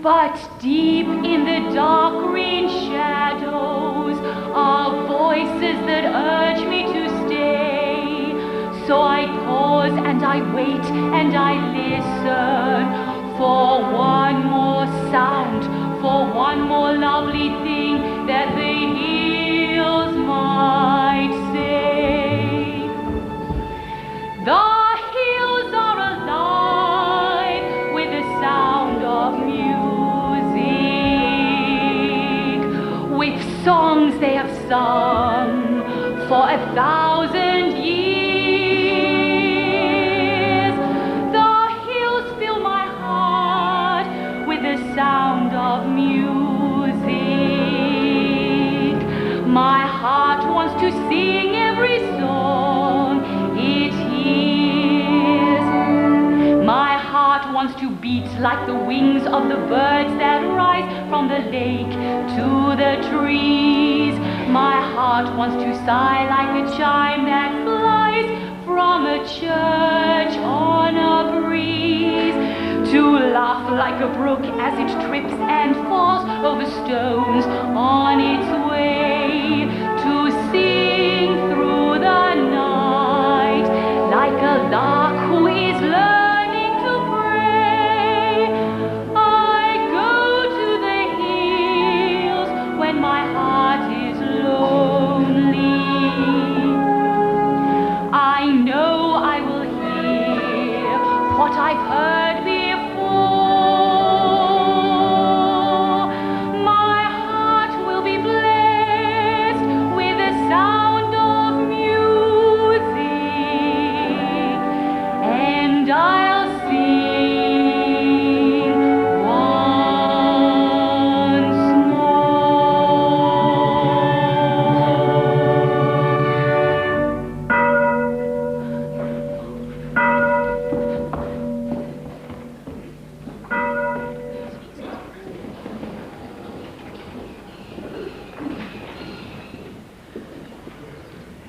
But deep in the dark green shadows are voices that urge me to stay. So I pause and I wait and I listen for one more sound, for one more lovely thing that the hills might say. The hills are alive with the sound of music, with songs they have sung for 1,000 years. The hills fill my heart with the sound of music. My heart wants to sing every song it hears. My heart wants to beat like the wings of the birds that rise from the lake to the trees. My heart wants to sigh like a chime that flies from a church on a breeze, to laugh like a brook as it trips and falls over stones on its way, to sing through the night like a lark who is learning to pray. I go to the hills when my heart is lonely. I know I will hear what I've heard before. My heart will be blessed with the sound of music, and I'll sing once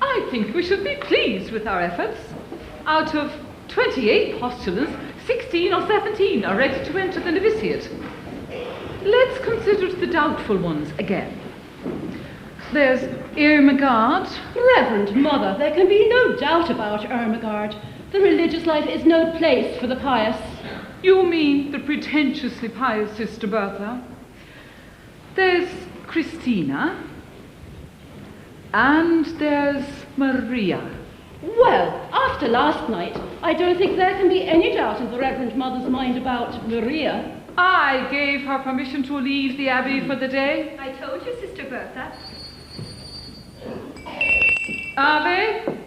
I think we should be pleased with our efforts. Out of 28 postulants, 16 or 17 are ready to enter the novitiate. Let's consider the doubtful ones again. There's Irmagard. Reverend Mother, there can be no doubt about Ermengarde. The religious life is no place for the pious. You mean the pretentiously pious Sister Bertha? There's Christina. And there's Maria. Well, after last night, I don't think there can be any doubt in the Reverend Mother's mind about Maria. I gave her permission to leave the Abbey for the day. I told you, Sister Bertha. Ave?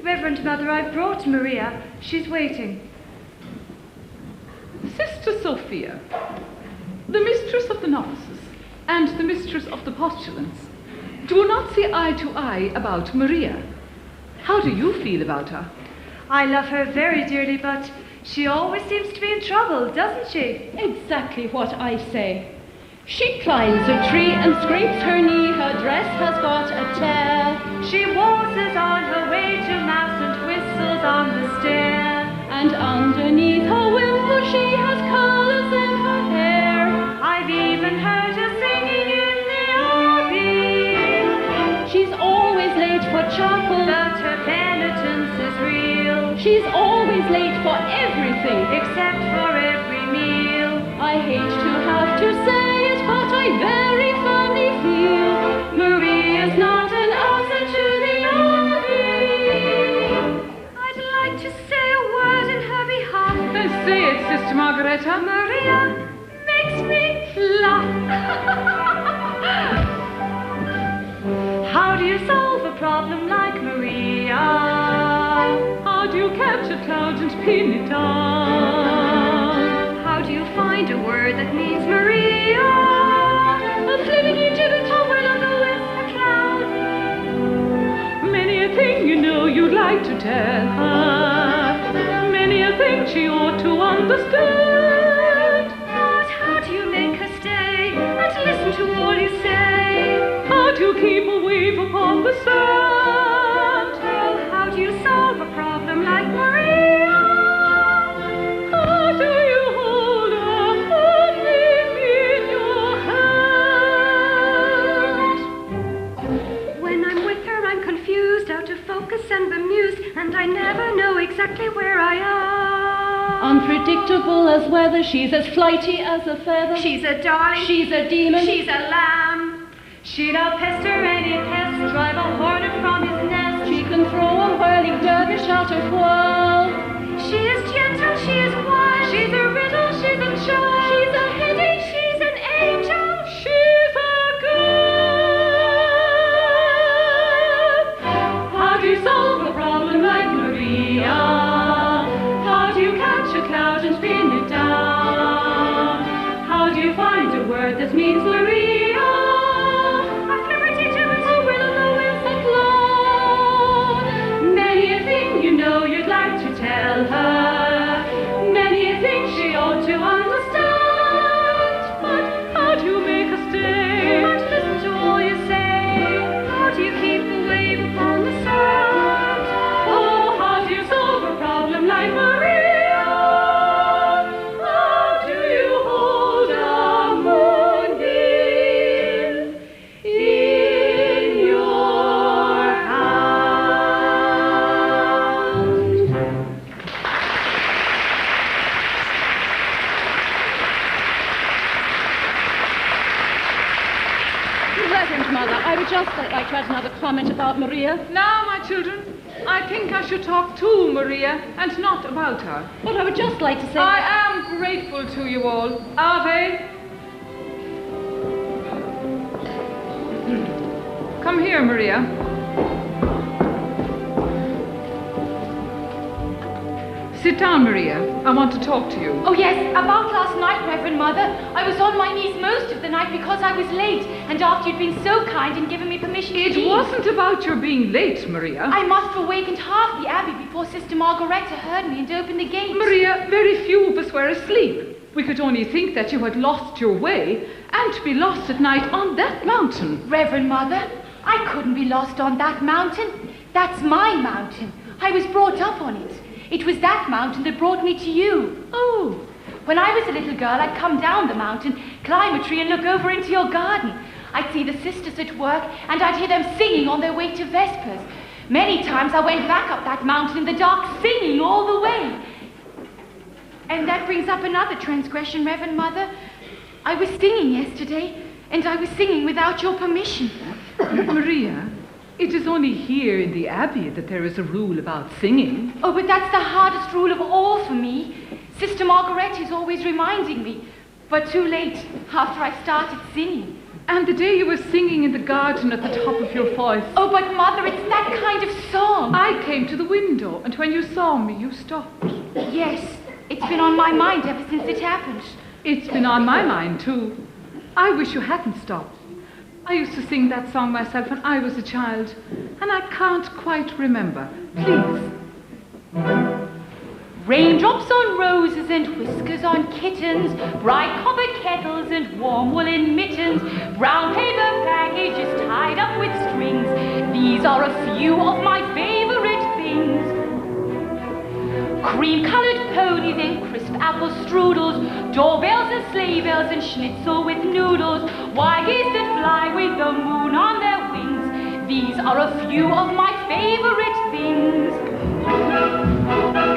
Reverend Mother, I've brought Maria. She's waiting. Sister Sophia, the mistress of the novices and the mistress of the postulants do not see eye to eye about Maria. How do you feel about her? I love her very dearly, but she always seems to be in trouble, doesn't she? Exactly what I say. She climbs a tree and scrapes her knee, her dress has got a tear. She waltzes on her way to mass and whistles on the stair. And underneath her wimple she has colours in her hair. I've even heard her singing in the abbey. She's always late for chapel, But her penitence is real, she's always late for everything. except for every meal. I hate to have to say it, but I very firmly feel Maria's not an answer to the abbey. I'd like to say a word in her behalf. Then say it, Sister Margareta. Maria makes me laugh. How do you solve a problem like Maria? How do you capture clouds and pin it down? How do you find a word that means Maria? A flimmy gibbet Overlook with a cloud. Many a thing you know you'd like to tell her. Many a thing she ought to understand. But how do you make her stay and listen to all you say? How do you keep a wave upon the sand? Oh, how do you solve a problem like Maria? How do you Unpredictable as weather, she's as flighty as a feather. She's a darling. She's a demon. She's a lamb. She'd outpester any pest, drive a hornet from his nest. She can throw a whirling dervish out of wall. She is gentle, she is wise. She's a riddle, she's a charm. She's a headache, she's an angel. she's a girl. How do you solve a problem like Maria? How do you catch a cloud and spin it down? How do you find a word that means Maria? Many a thing you know you'd like to tell her. Many a thing she ought to understand. But how do you make her stay? But listen to all you say. How do you keep the wave upon the sand? Oh, how do you solve a problem like Maria? How do you hold a moonbeam in your hand? Reverend Mother, I would just like to add another comment about Maria. Now, my children, I think I should talk to Maria and not about her. What I would just like to say... I am grateful to you all. Ave. Come here, Maria. Sit down, Maria. I want to talk to you. Oh yes, about last night, Reverend Mother. I was on my knees most of the night because I was late, and after you'd been so kind and given me permission to It leave. wasn't about your being late, Maria. I must have awakened half the abbey before Sister Margaretta heard me and opened the gate. Maria, very few of us were asleep. We could only think that you had lost your way and to be lost at night on that mountain. Reverend Mother, I couldn't be lost on that mountain. That's my mountain. I was brought up on it. It was that mountain that brought me to you. Oh. When I was a little girl, I'd come down the mountain, climb a tree and look over into your garden. I'd see the sisters at work and I'd hear them singing on their way to Vespers. Many times I went back up that mountain in the dark, singing all the way. And that brings up another transgression, Reverend Mother. I was singing yesterday, and I was singing without your permission. Maria, it is only here in the Abbey that there is a rule about singing. Oh, but that's the hardest rule of all for me. Sister Margaret is always reminding me, but too late after I started singing. And the day you were singing in the garden at the top of your voice. Oh, but Mother, it's that kind of song. I came to the window, and when you saw me, you stopped. Yes, it's been on my mind ever since it happened. It's been on my mind, too. I wish you hadn't stopped. I used to sing that song myself when I was a child, and I can't quite remember. Please. Raindrops on roses and whiskers on kittens, bright copper kettles and warm woolen mittens, brown paper packages tied up with strings. These are a few of my favorite things. Cream-colored ponies and crisp apple strudels, doorbells and sleigh bells and schnitzel with noodles, white geese that fly with the moon on their wings. These are a few of my favorite things.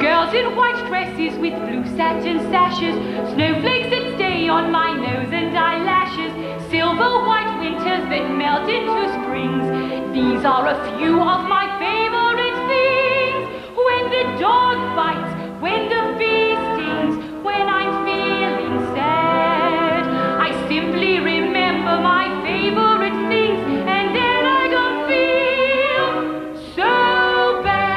Girls in white dresses with blue satin sashes, snowflakes that stay on my nose and eyelashes, silver white winters that melt into springs. These are a few of my favorite things. When the dog bites, when the bee stings, when I'm feeling sad, I simply remember my favorite things, and then I don't feel so bad.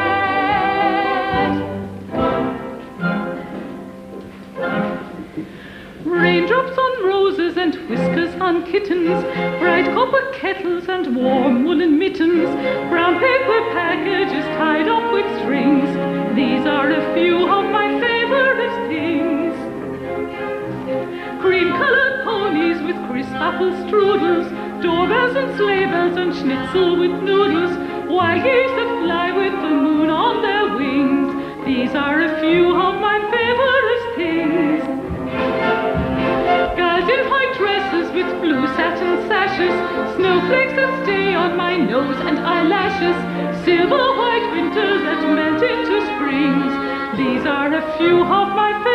Raindrops on roses and whiskers on kittens, bright copper kettles and warm woolen mittens, brown paper packages tied up with strings. These are a few of my favorite things. Cream-colored ponies with crisp apple strudels, doorbells and sleigh bells and schnitzel with noodles, white geese that fly with the moon on their wings. These are a few of my favorite things. Girls in white dresses with blue satin sashes, snowflakes that stay on my nose and eyelashes, silver white winters that melt into springs. These are a few of my favorite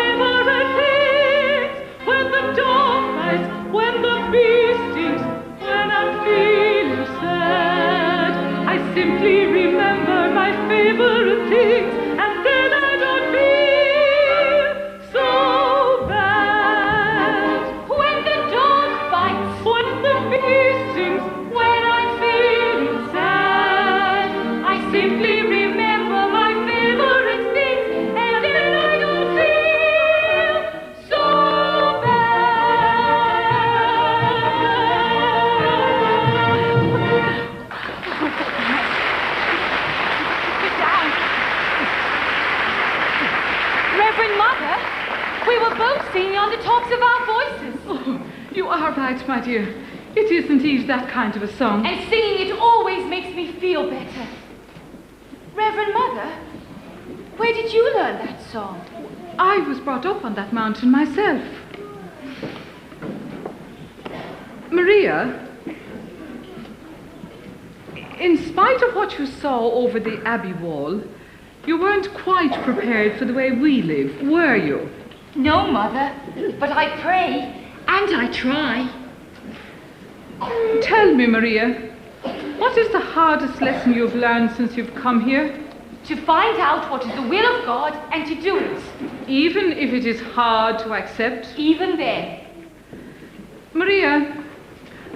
We were both singing on the tops of our voices. Oh, you are right, my dear. It is indeed that kind of a song. And singing it always makes me feel better. Reverend Mother, where did you learn that song? I was brought up on that mountain myself. Maria, in spite of what you saw over the abbey wall, you weren't quite prepared for the way we live, were you? No, Mother, but I pray and I try. Tell me, Maria, what is the hardest lesson you've learned since you've come here? To find out what is the will of God and to do it. Even if it is hard to accept? Even then. Maria,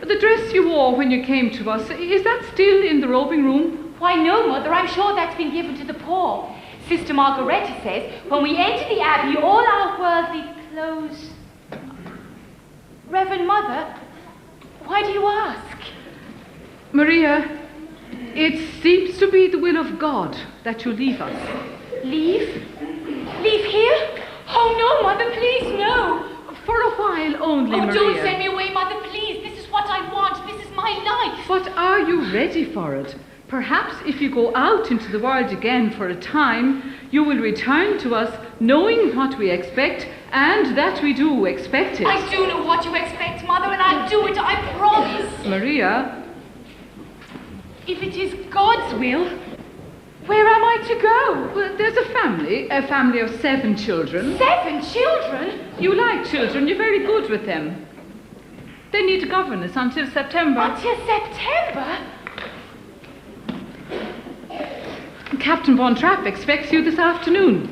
the dress you wore when you came to us, is that still in the robing room? Why, no, Mother, I'm sure that's been given to the poor. Sister Margaretta says when we enter the abbey, all our worldly clothes... Reverend Mother, why do you ask? Maria, it seems to be the will of God that you leave us. Leave? Leave here? Oh, no, Mother, please, no. For a while only, Oh, Maria. don't send me away, Mother, please. This is what I want. This is my life. But are you ready for it? Perhaps if you go out into the world again for a time, you will return to us knowing what we expect and that we do expect it. I do know what you expect, Mother, and I'll do it, I promise. Maria. If it is God's will, where am I to go? Well, there's a family of 7 children. 7 children? You like children, you're very good with them. They need a governess until September. Until September? Captain Von Trapp expects you this afternoon.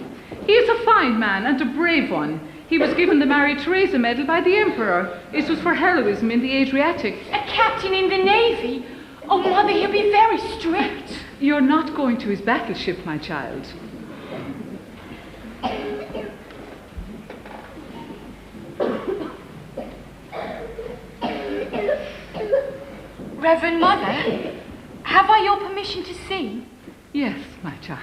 He is a fine man and a brave one. He was given the Maria Theresa Medal by the Emperor. It was for heroism in the Adriatic. A captain in the Navy? Oh, Mother, he'll be very strict. You're not going to his battleship, my child. Reverend Mother, have I your permission to sing? Yes, my child.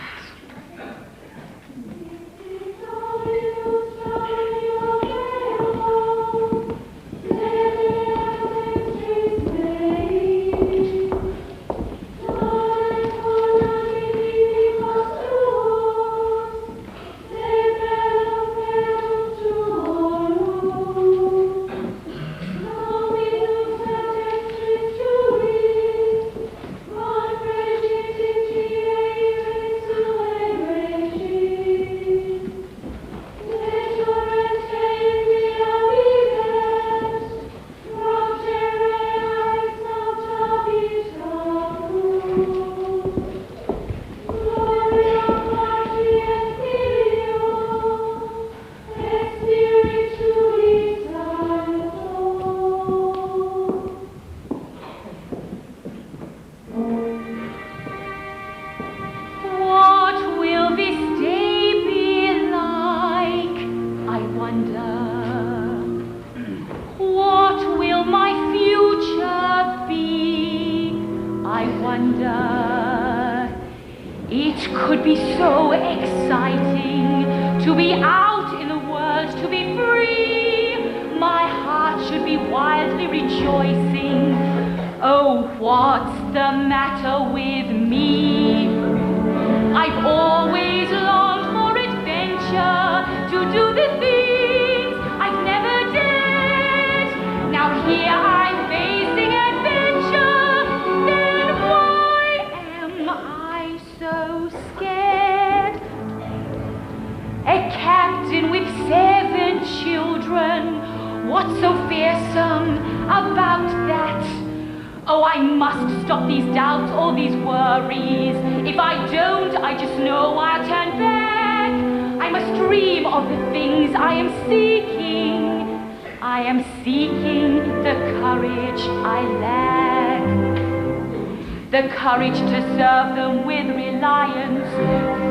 Courage to serve them with reliance,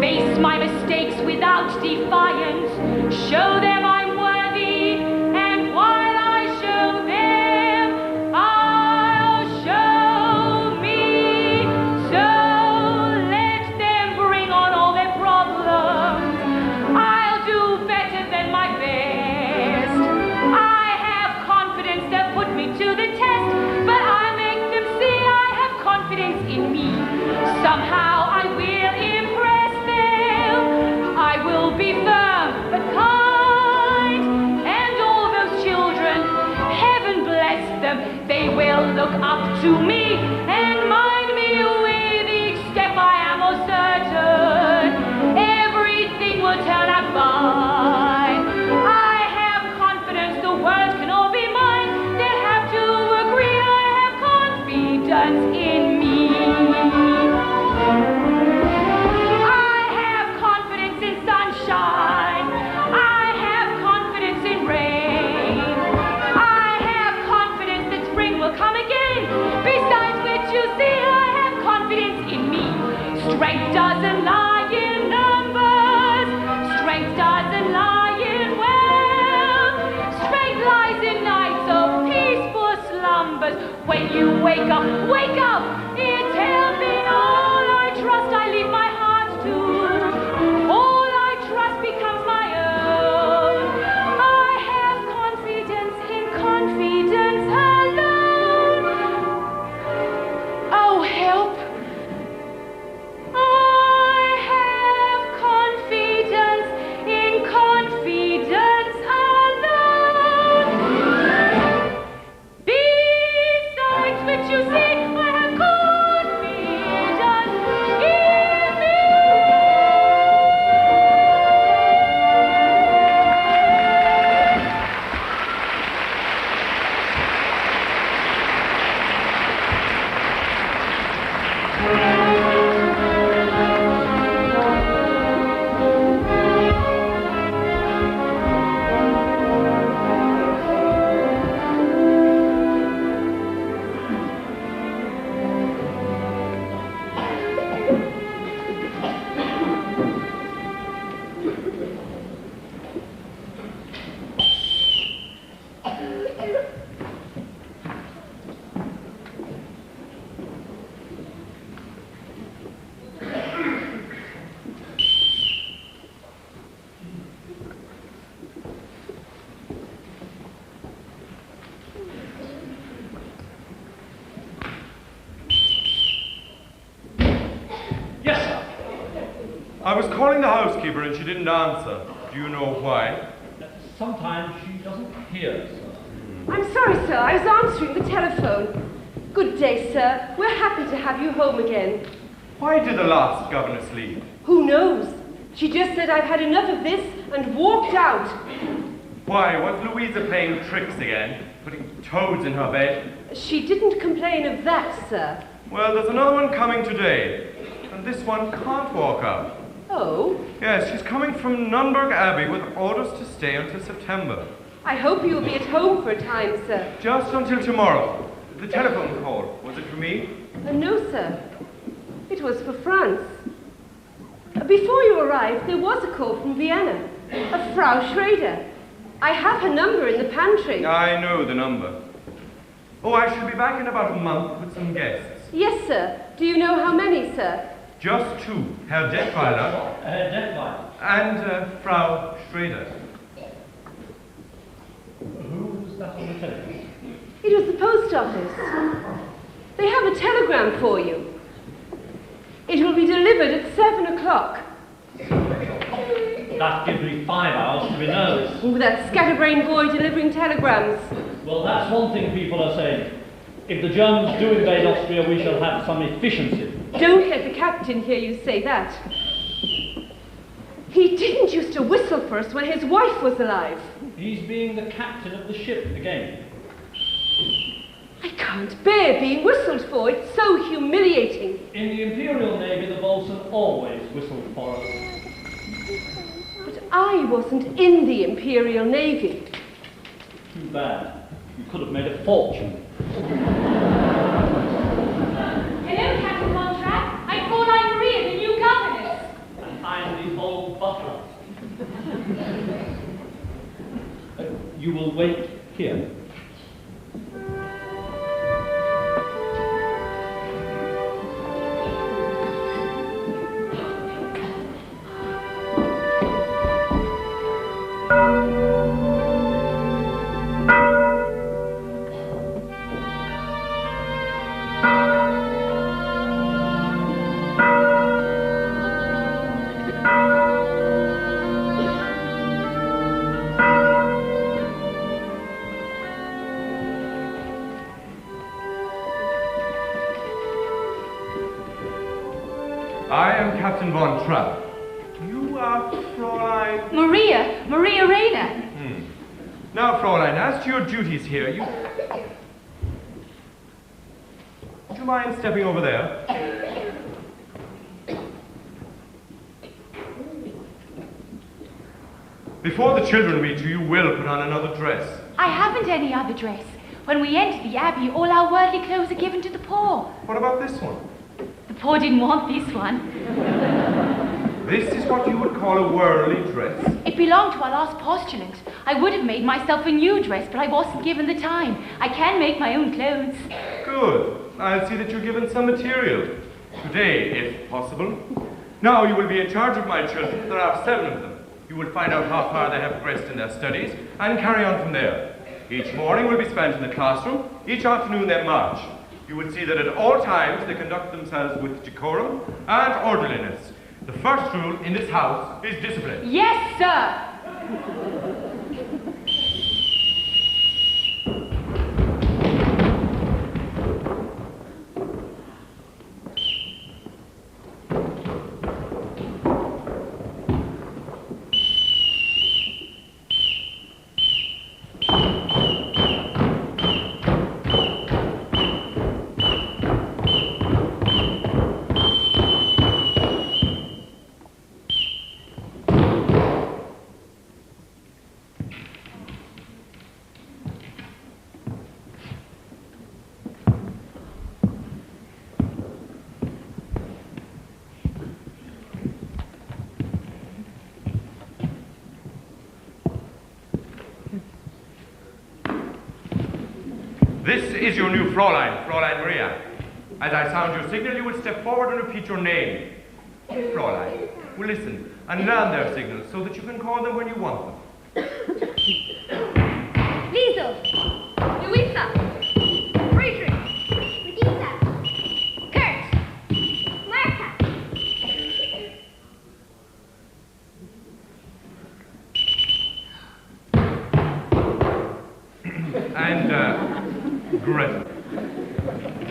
face my mistakes without defiance, show them I'm worthy, and while I show them, I'll show me. So let them bring on all their problems. I'll do better than up to me and mind me with each step. I am most certain everything will turn out fine. I have confidence the words can all be mine. They'll have to agree I have confidence in me. I have confidence in sunshine. I have confidence in rain. I have confidence that spring will come again. Besides which, you see, I have confidence in me. Strength doesn't lie in numbers. Strength doesn't lie in wealth. Strength lies in nights of peaceful slumbers. When you wake up, it's healthy. All I trust, I leave my heart to. All I trust becomes my own. I have confidence in confidence alone. Oh, help. I have confidence in confidence alone. Besides which, you see, I have confidence in me. Yes, sir. I was calling the housekeeper and she didn't answer. Do you know why? Sometimes she doesn't hear, sir. I'm sorry, sir. I was answering the telephone. Good day, sir. We're happy to have you home again. Why did the last governess leave? Who knows? She just said I've had enough of this and walked out. Why, was Louisa playing tricks again? Putting toads in her bed? She didn't complain of that, sir. Well, there's another one coming today. And this one can't walk out. Oh? Yes, she's coming from Nunberg Abbey with orders to stay until September. I hope you'll be at home for a time, sir. Just until tomorrow. The telephone call, was it for me? No, sir. It was for France. Before you arrived, there was a call from Vienna. A Frau Schrader. I have her number in the pantry. I know the number. Oh, I shall be back in about a month with some guests. Yes, sir. Do you know how many, sir? Just two. Herr Detweiler Herr Detweiler. and Frau Schrader. Who was that on the telephone? It was the post office. They have a telegram for you. It will be delivered at 7 o'clock. That gives me 5 hours to be nervous. Ooh, that scatterbrained boy delivering telegrams. Well, that's one thing people are saying. If the Germans do invade Austria, we shall have some efficiency. Don't let the captain hear you say that. He didn't used to whistle for us when his wife was alive. He's being the captain of the ship again. I can't bear being whistled for. It's so humiliating. In the Imperial Navy, the boatswain always whistled for us. But I wasn't in the Imperial Navy. Too bad. You could have made a fortune. Hello, Captain Contract. I'm Fräulein Maria, the new governess. And I'm the old butler. You will wait here. Captain von Trapp. You are Fräulein... Maria Rayner. Now, Fräulein, as to your duties here, you... Would you mind stepping over there? Before the children meet you, you will put on another dress. I haven't any other dress. When we enter the Abbey, all our worldly clothes are given to the poor. What about this one? The poor didn't want this one. This is what you would call a worldly dress? It belonged to our last postulant. I would have made myself a new dress, but I wasn't given the time. I can make my own clothes. Good. I'll see that you're given some material. Today, if possible. Now you will be in charge of my children. There are 7 of them. You will find out how far they have progressed in their studies and carry on from there. Each morning will be spent in the classroom. Each afternoon they march. You will see that at all times they conduct themselves with decorum and orderliness. The first rule in this house is discipline. Yes, sir. This is your new Fräulein, Fräulein Maria. As I sound your signal, you will step forward and repeat your name. Fräulein will listen and learn their signals so that you can call them when you want them. Liesel, Luisa, Friedrich, Brigitte, Kurt, Martha. And, Gretel.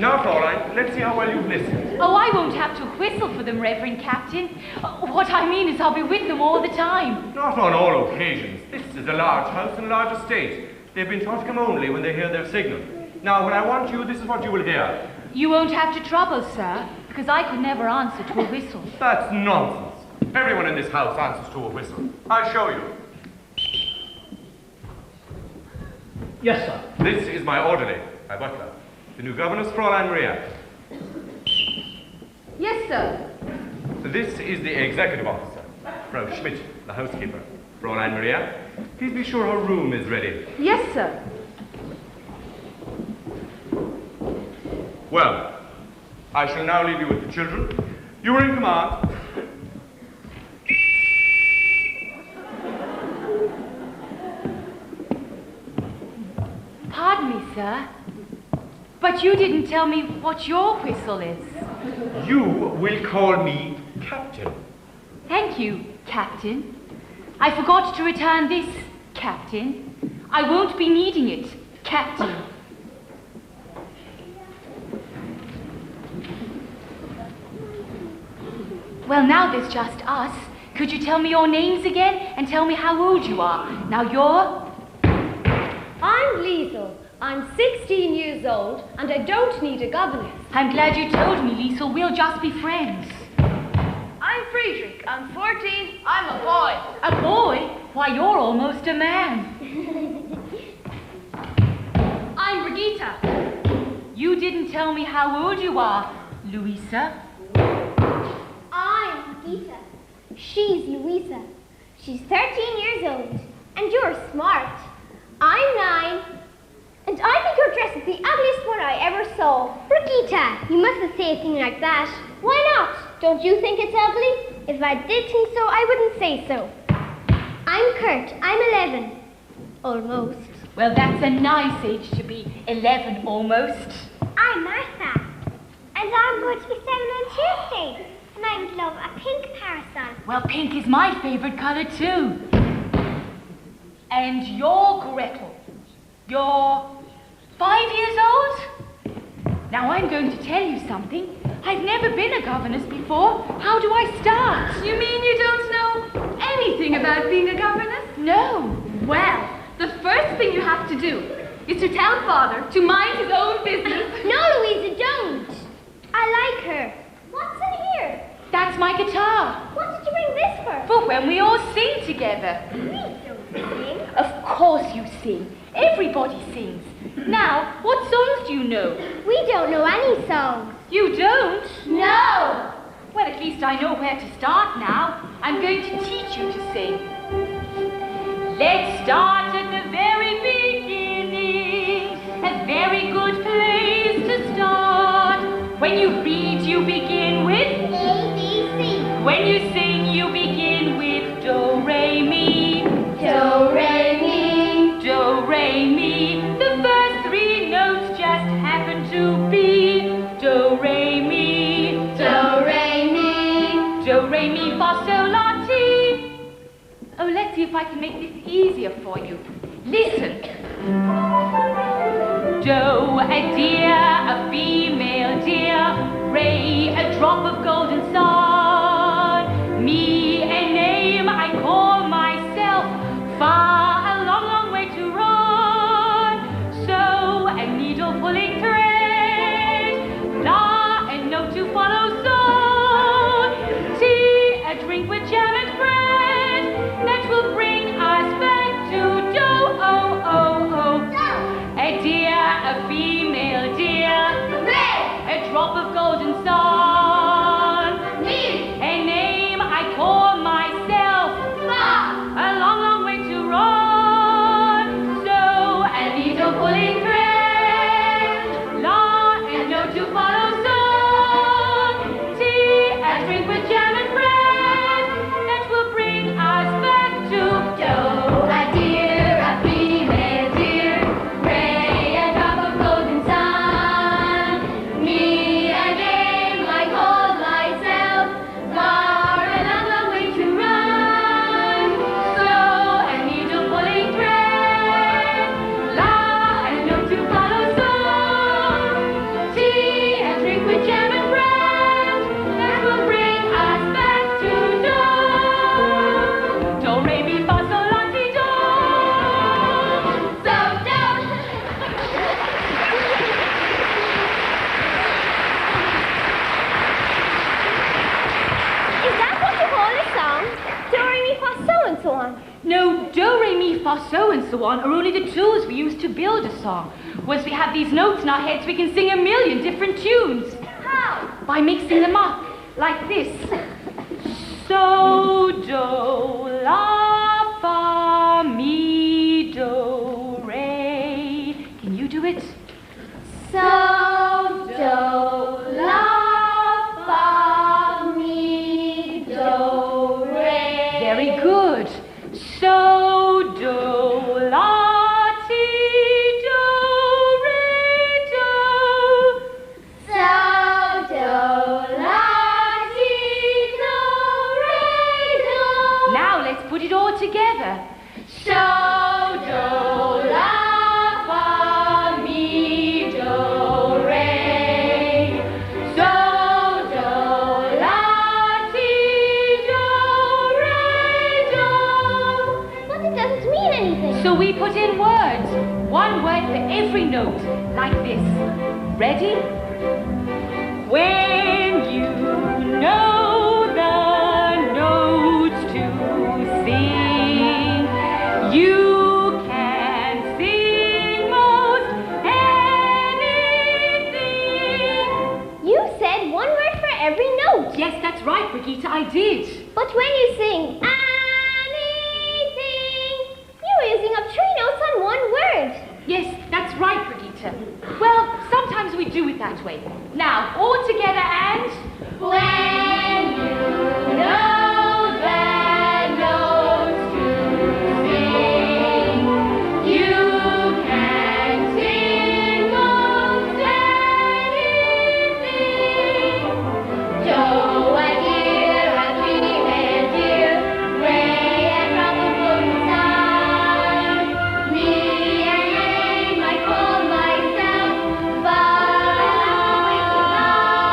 Now, Fräulein, let's see how well you've listened. Oh, I won't have to whistle for them, Reverend Captain. What I mean is I'll be with them all the time. Not on all occasions. This is a large house and a large estate. They've been taught to come only when they hear their signal. Now, when I want you, this is what you will hear. You won't have to trouble, sir, because I could never answer to a whistle. That's nonsense. Everyone in this house answers to a whistle. I'll show you. Yes, sir. This is my orderly, my butler, the new governess, Fräulein Maria. Yes, sir. This is the executive officer, Frau Schmidt, the housekeeper. Fräulein Maria, please be sure her room is ready. Yes, sir. Well, I shall now leave you with the children. You are in command. Pardon me, sir, but you didn't tell me what your whistle is. You will call me Captain. Thank you, Captain. I forgot to return this, Captain. I won't be needing it, Captain. Well, now there's just us. Could you tell me your names again and tell me how old you are? Now you're... I'm Liesel. I'm 16 years old, and I don't need a governess. I'm glad you told me, Liesel. We'll just be friends. I'm Friedrich. I'm 14. I'm a boy. A boy? Why, you're almost a man. I'm Brigitte. You didn't tell me how old you are, Louisa. I'm Brigitte. She's Louisa. She's 13 years old, and you're smart. I'm 9, and I think your dress is the ugliest one I ever saw. Brigitte, you mustn't say a thing like that. Why not? Don't you think it's ugly? If I did think so, I wouldn't say so. I'm Kurt. I'm 11. Almost. Well, that's a nice age to be 11 almost. I'm Martha, and I'm going to be 7 on Tuesday, and I would love a pink parasol. Well, pink is my favorite color too. And you're Gretel. You're 5 years old? Now I'm going to tell you something. I've never been a governess before. How do I start? You mean you don't know anything about being a governess? No. Well, the first thing you have to do is to tell Father to mind his own business. No, Louisa, don't. I like her. What's in here? That's my guitar. What did you bring this for? For when we all sing together. We don't sing. Of course you sing. Everybody sings. Now, what songs do you know? We don't know any songs. You don't? No. Well, at least I know where to start now. I'm going to teach you to sing. Let's start at the very beginning. A very good place to start. When you read, you begin with A, B, C. When you sing, you begin with do, re, mi. Do, re, mi. Do, re, mi. The first three notes just happen to be do, re, mi. Do, re, mi. Do, re, mi, fa, sol, la, ti. Oh, let's see if I can make this easier for you. Listen. Do, a deer, a female deer. Re, a drop of golden sun. Mi, a name I call myself. Fa, a long, long way to run. So, a needle pulling thread. La, a note to follow song. Tea, a drink with jam and bread. That will bring us back to do, oh, oh, oh. A deer, a female deer. A drop of golden sun. A name I call myself. A long, long way to run. So, a needle pulling thread. La, a note to follow song. Tea, a drink with jam and bread. That will bring us back to do. A deer, a female deer. Ray, a drop of golden sun. Me, a name I call myself. Far a long, long way to run. So, a needle pulling thread. La, a note to follow song. Tea, a drink with jam and bread. That will bring us back to do. Do, re, mi, fa, sol, la, ti, do. So, do. Is that what you call a song? Do, re, mi, fa, so, and so on. No, do, re, mi, fa, so, and so on are only the tools we use to build a song. Once we have these notes in our heads, we can sing a million different tunes. How? By mixing them up, like this. So, do, la, fa, mi, do, re. Can you do it? So, do, la, fa, mi, do, re. Very good. So, do, la, ti, do, re, do. So, do, la, ti, do, re, do. Now let's put it all together. So, do, la, fa, mi, do, re. So, do, la, ti, do, re, do. But it doesn't mean anything. So we put in words, one word for every note, like this. Ready? When you know the notes to sing, you can sing most anything. You said one word for every note. Yes, that's right, Brigitte, I did. But when you sing anything, you're using up 3 notes on one word. Yes, that's right, Brigitte. Well, sometimes we do it that way. Now, all together and... When you know the notes to sing, you can sing most anything. Do, a deer, a female deer, Ray, a drop of golden sun. Me, a name I call myself, far away to run.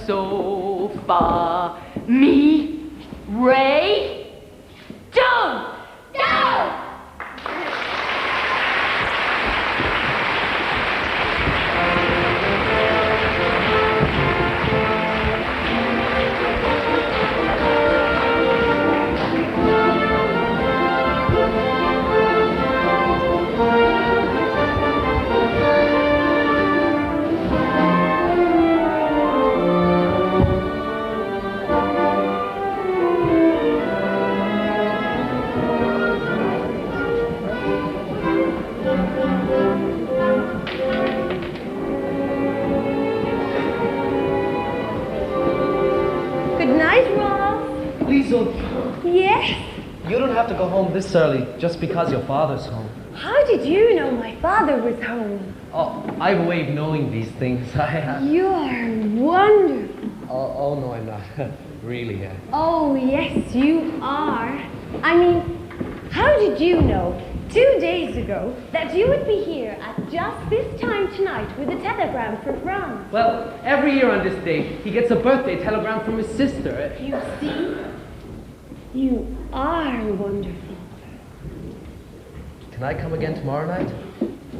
sofa. Me, Ray, down! Down! Good night, Ross. Liesl, Yes? you don't have to go home this early just because your father's home. How did you know my father was home? Oh, I have a way of knowing these things. You're wonderful. Oh, no, I'm not. Really. Oh, yes, you are. I mean, how did you know 2 days ago that you would be here at just this time tonight with a telegram for France? Well, every year on this date, he gets a birthday telegram from his sister. You see? You are wonderful. Can I come again tomorrow night?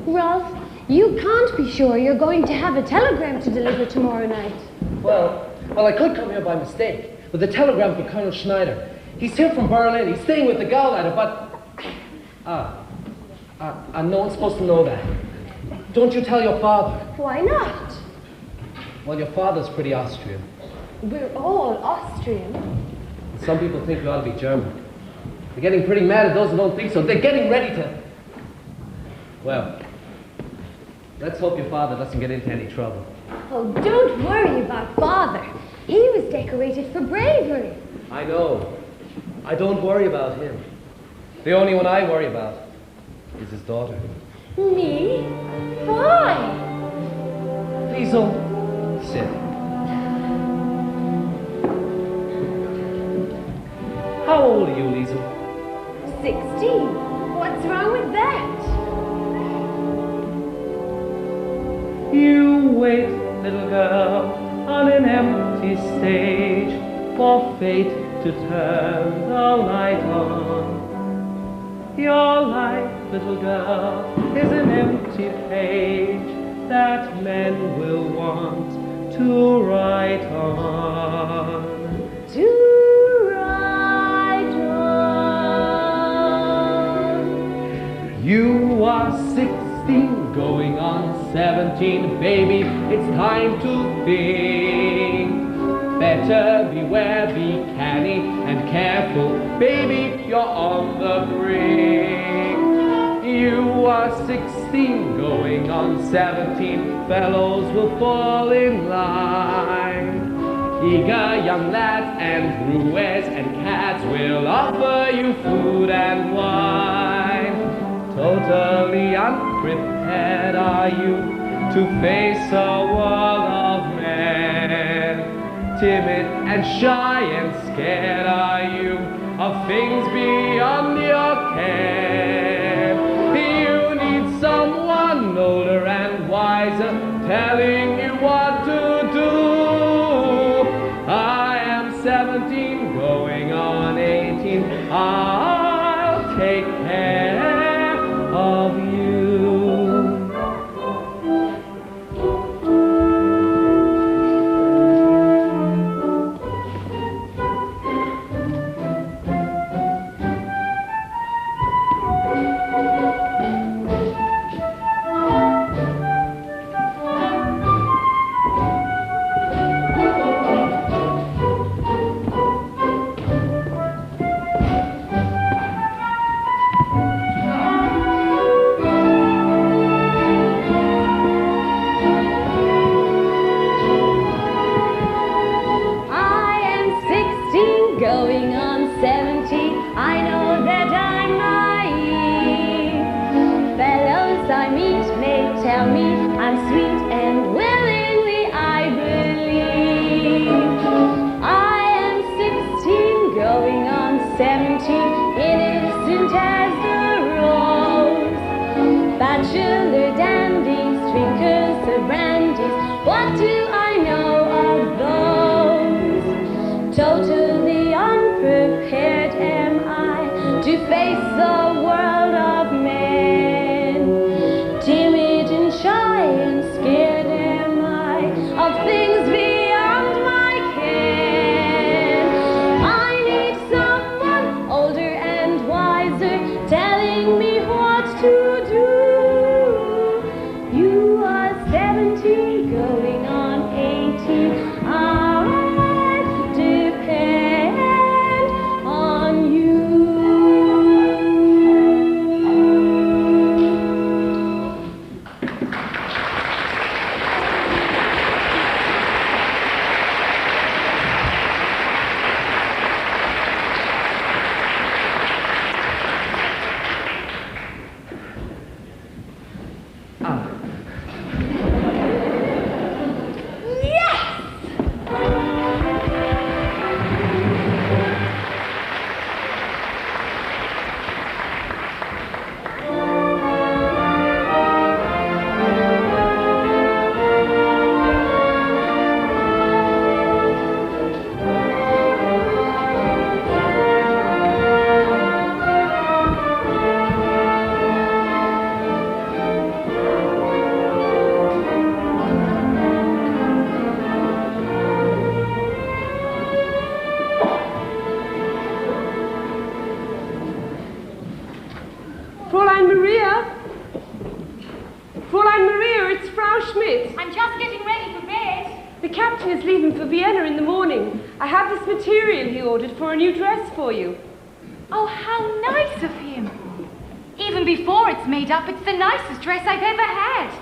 Rolf, you can't be sure you're going to have a telegram to deliver tomorrow night. Well, I could come here by mistake with a telegram for Colonel Schneider. He's here from Berlin. He's staying with the Gauleiter, but... no one's supposed to know that. Don't you tell your father. Why not? Well, your father's pretty Austrian. We're all Austrian. Some people think we ought to be German. They're getting pretty mad at those who don't think so. They're getting ready to... Well, let's hope your father doesn't get into any trouble. Oh, don't worry about Father. He was decorated for bravery. I know. I don't worry about him. The only one I worry about is his daughter. Me? Why? Please don't sit. How old are you, Liesl? 16. What's wrong with that? You wait, little girl, on an empty stage, for fate to turn the light on. Your life, little girl, is an empty page that men will want to write on. To write on. You are 16, going on 17, baby, it's time to think. Better beware, be canny and careful, baby, you're on the brink. You are 16, going on 17, fellows will fall in line. Eager young lads and roues and cats will offer you food and wine. Totally unprepared are you to face a world of men. Timid and shy and scared are you of things beyond your care. You need someone older and wiser telling you what to do. I am 17, going on 18. I'll take care of you. 17, going on 18. I depend on you. Fräulein Maria, it's Frau Schmidt. I'm just getting ready for bed. The captain is leaving for Vienna in the morning. I have this material he ordered for a new dress for you. Oh, how nice of him. Even before it's made up, it's the nicest dress I've ever had.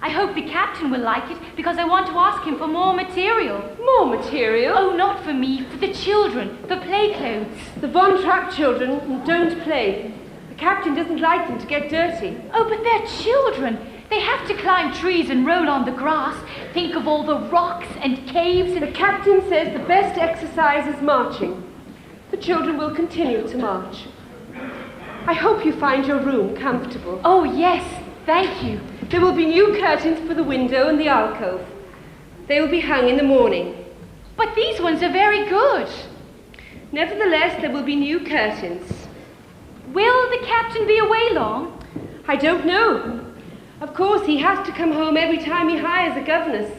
I hope the captain will like it, because I want to ask him for more material. More material? Oh, not for me, for the children, for play clothes. The Von Trapp children don't play. The captain doesn't like them to get dirty. Oh, but they're children. They have to climb trees and roll on the grass. Think of all the rocks and caves and... The captain says the best exercise is marching. The children will continue to march. I hope you find your room comfortable. Oh, yes, thank you. There will be new curtains for the window and the alcove. They will be hung in the morning. But these ones are very good. Nevertheless, there will be new curtains. Will the captain be away long? I don't know. Of course, he has to come home every time he hires a governess.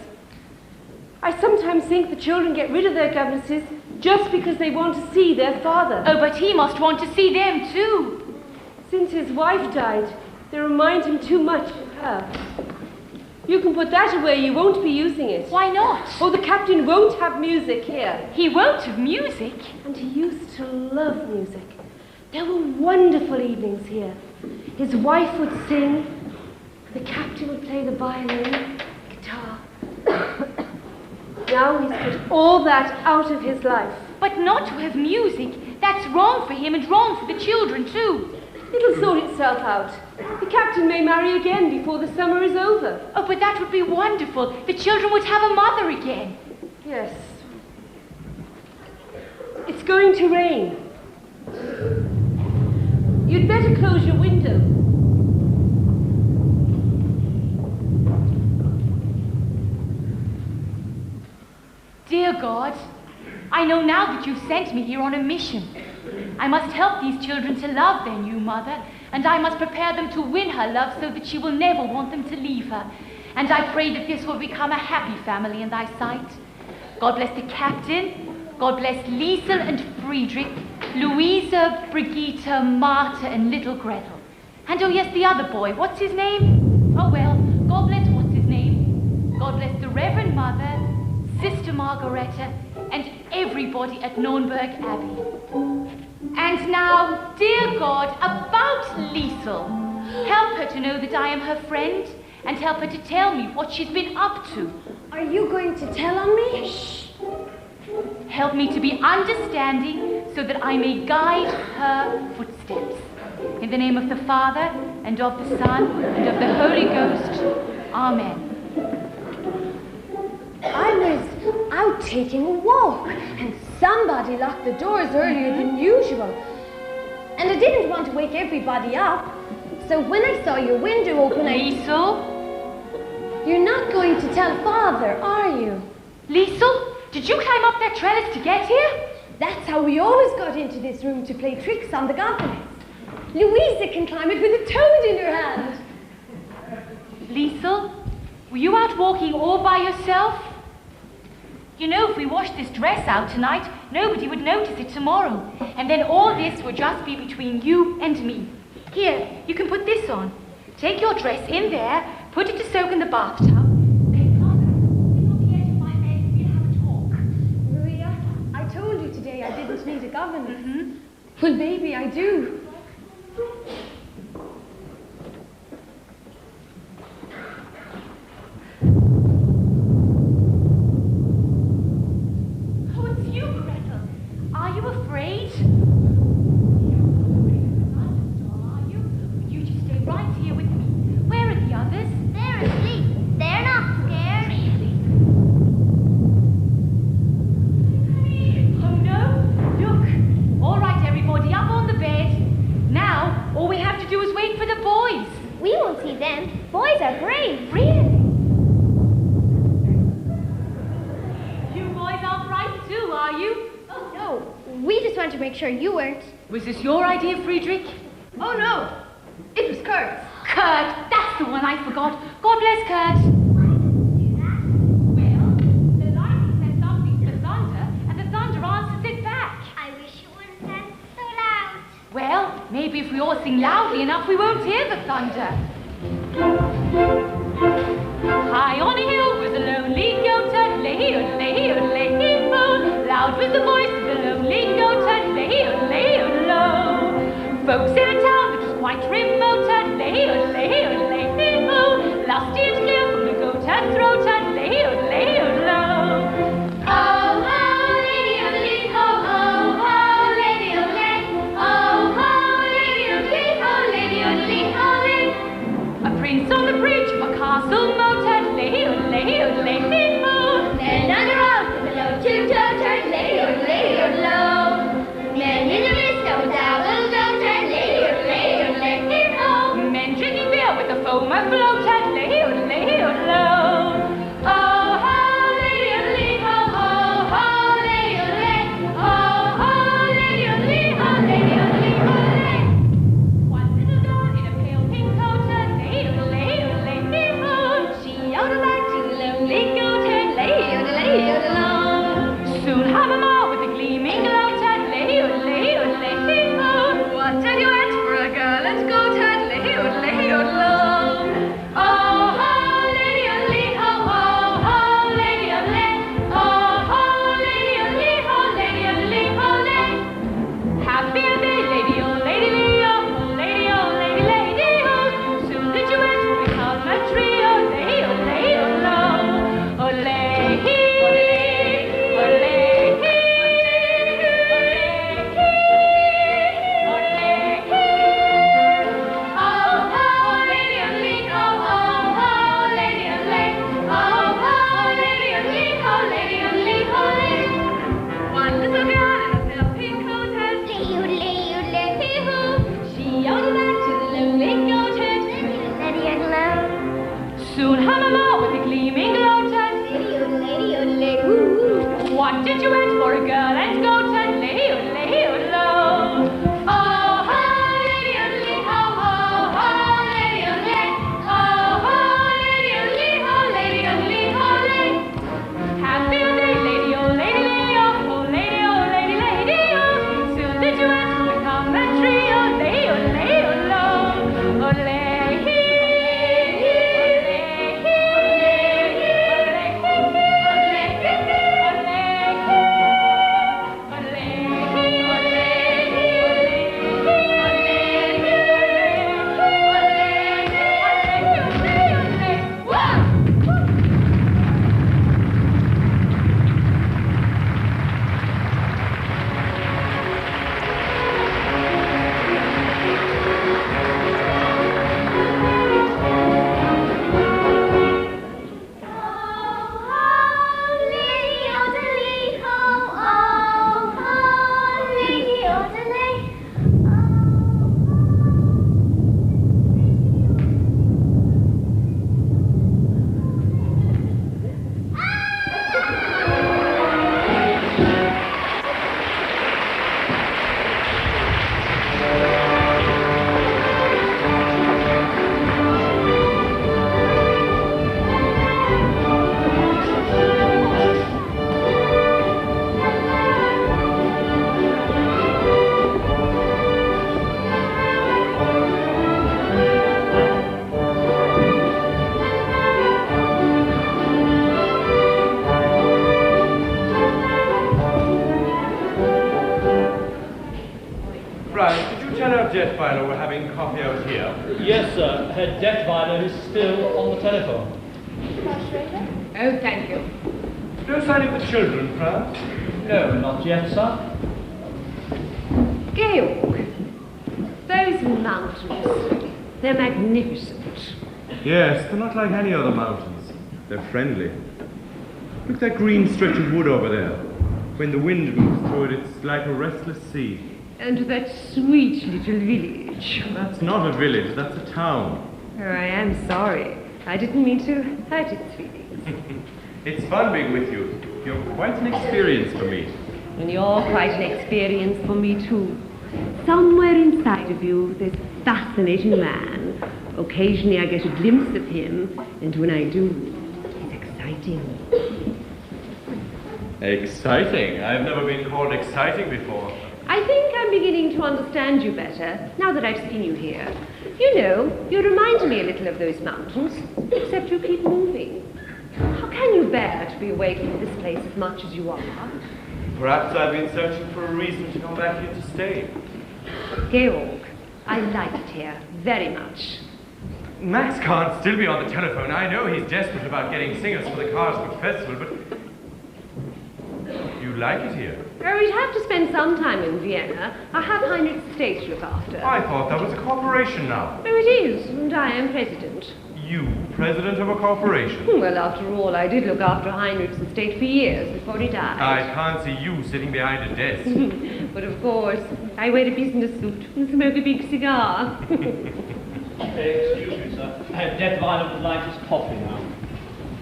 I sometimes think the children get rid of their governesses just because they want to see their father. Oh, but he must want to see them too. Since his wife died, they remind him too much of her. You can put that away, you won't be using it. Why not? Oh, the captain won't have music here. He won't have music? And he used to love music. There were wonderful evenings here. His wife would sing, the captain would play the violin, guitar. Now he's put all that out of his life. But not to have music, that's wrong for him and wrong for the children too. It'll sort itself out. The captain may marry again before the summer is over. Oh, but that would be wonderful. The children would have a mother again. Yes. It's going to rain. You'd better close your window. Dear God, I know now that you've sent me here on a mission. I must help these children to love their new mother, and I must prepare them to win her love so that she will never want them to leave her. And I pray that this will become a happy family in thy sight. God bless the captain. God bless Liesel and Friedrich, Louisa, Brigitte, Martha, and little Gretel. And oh yes, the other boy, what's his name? Oh well, God bless what's his name. God bless the Reverend Mother, Sister Margareta, and everybody at Nürnberg Abbey. And now, dear God, about Liesel. Help her to know that I am her friend, and help her to tell me what she's been up to. Are you going to tell on me? Shh. Help me to be understanding so that I may guide her footsteps. In the name of the Father, and of the Son, and of the Holy Ghost. Amen. I was out taking a walk, and somebody locked the doors earlier than usual. And I didn't want to wake everybody up, so when I saw your window open, Liesel? You're not going to tell Father, are you? Liesel, did you climb up that trellis to get here? That's how we always got into this room, to play tricks on the governess. Louisa can climb it with a toad in her hand. Liesel, were you out walking all by yourself? You know, if we washed this dress out tonight, nobody would notice it tomorrow. And then all this would just be between you and me. Here, you can put this on. Take your dress in there, put it to soak in the bathtub, Well, maybe I do. Oh, it's you, Gretel. Are you afraid? Are you? You just stay right here with me. Where are the others? They're asleep. They're not scared. Really? Oh no! Look! All right, everybody, up on the bed. Now, all we have to do is wait for the boys. We won't see them. Boys are brave. Really? You boys aren't frightened too, are you? Oh, no. We just want to make sure you weren't. Was this your idea, Friedrich? Oh, no. It was Kurt's. Kurt! That's the one I forgot. God bless Kurt. Well, the lightning says something to the thunder, and the thunder answers it back. I wish you wouldn't sound so loud. Well, maybe if we all sing loudly enough, we won't hear the thunder. High on a hill was a lonely goat, lay-o-lay-o-lay-o. Loud was the voice of the lonely goat, lay-o-lay-o-low. Folks in a town that was quite remote, lay-o-lay-o-lay-o. Lusty and clear from the goat's throat, lay-o-lay-o-low. Oh, ho, lady-o-lee, ho, ho, ho, lady-o-lay. Oh, ho, lady-o-lee, ho, lady-o-lee, ho, lay. A prince on the bridge of a castle moat, lay-o-lay-o-lay-o. Men on the road with a low two-toed, lay-o-lay-o-low. Men in the mist of a double goat, lay-o-lay-o-lay-o. Men drinking beer with the foam afloat, lay-o-lay-o-low. Oh, ho, lady-o-lee, ho, ho, ho, lady-o-lay. Oh, ho, lady-o-lee, ho, lady-o-lee, ho, lay. One little girl in a pale pink coat, lay-o-lay-o-lay-o. She out about to the lonely goat, lay-o-lay-o-low. Soon have a ma with a gleaming lout, lay-o-lay-o-lay-o. What did you ask for a girl and goat, lay-o-lay-o-low? Oh, ho, lady-o-lee, ho, ho, ho, lady-o-lay. Oh, ho, lady-o-lee, ho, lady-o-lee, ho, lay. Happy a day, lady-o, lady-lee-o, lady-o, lady-lady-o. Soon the duet will become a trio, lay-o-lay-o-low. Olay-hee, olay-hee, olay-hee, olay-hee. Oh, ho, lady-o-lee, ho, ho, ho, lady-o-lay. Oh, ho, lady-o-lee, ho, lady-o-lee, ho, lay. One little girl in a pale pink coat has Lay-o-lay-o-lay-hoo. she on the back to the lonely goat head. Lady-o-lay-o-low. Soon Hamama with a gleaming lantern. Lady-o-lay-o-lay-hoo. What did you ask for a girl and goat and lay-o-lay-o-low? Oh, ho, lady-o-lee, ho, ho, ho, lady-o-lay. Oh, ho, lady-o-lee, ho, lady-o-lee, ho, lay. Happy a day, lady-o, lady-lay-o, oh, lady-o, lady-lady-o. Soon the duet will become a trio, lay-o-lay-o-low. Olay-hee, olay-hee, olay-hee, olay-hee, olay-hee. Detweiler were having coffee out here? Yes, sir. Herr Detweiler is still on the telephone. Oh, thank you. No sign of the children, perhaps? No, not yet, sir. Georg, those mountains, they're magnificent. Yes, they're not like any other mountains. They're friendly. Look at that green stretch of wood over there. When the wind moves through it, it's like a restless sea. And that sweet little village. That's not a village, that's a town. Oh, I am sorry. I didn't mean to hurt its feelings. It's fun being with you. You're quite an experience for me. And you're quite an experience for me, too. Somewhere inside of you, there's a fascinating man. Occasionally I get a glimpse of him, and when I do, it's exciting. Exciting? I've never been called exciting before. I think I'm beginning to understand you better, now that I've seen you here. You know, you remind me a little of those mountains, except you keep moving. How can you bear to be away from this place as much as you are? Perhaps I've been searching for a reason to come back here to stay. Georg, I like it here very much. Max can't still be on the telephone. I know he's desperate about getting singers for the Karlsruhe Festival, but... You like it here? Oh, we'd have to spend some time in Vienna. I have Heinrich's estate to look after. I thought that was a corporation now. Oh, it is, and I am president. You, president of a corporation? Well, after all, I did look after Heinrich's estate for years before he died. I can't see you sitting behind a desk. But of course, I wear a business suit and smoke a big cigar. Excuse me, sir. Herr Detweiler would like his coffee now.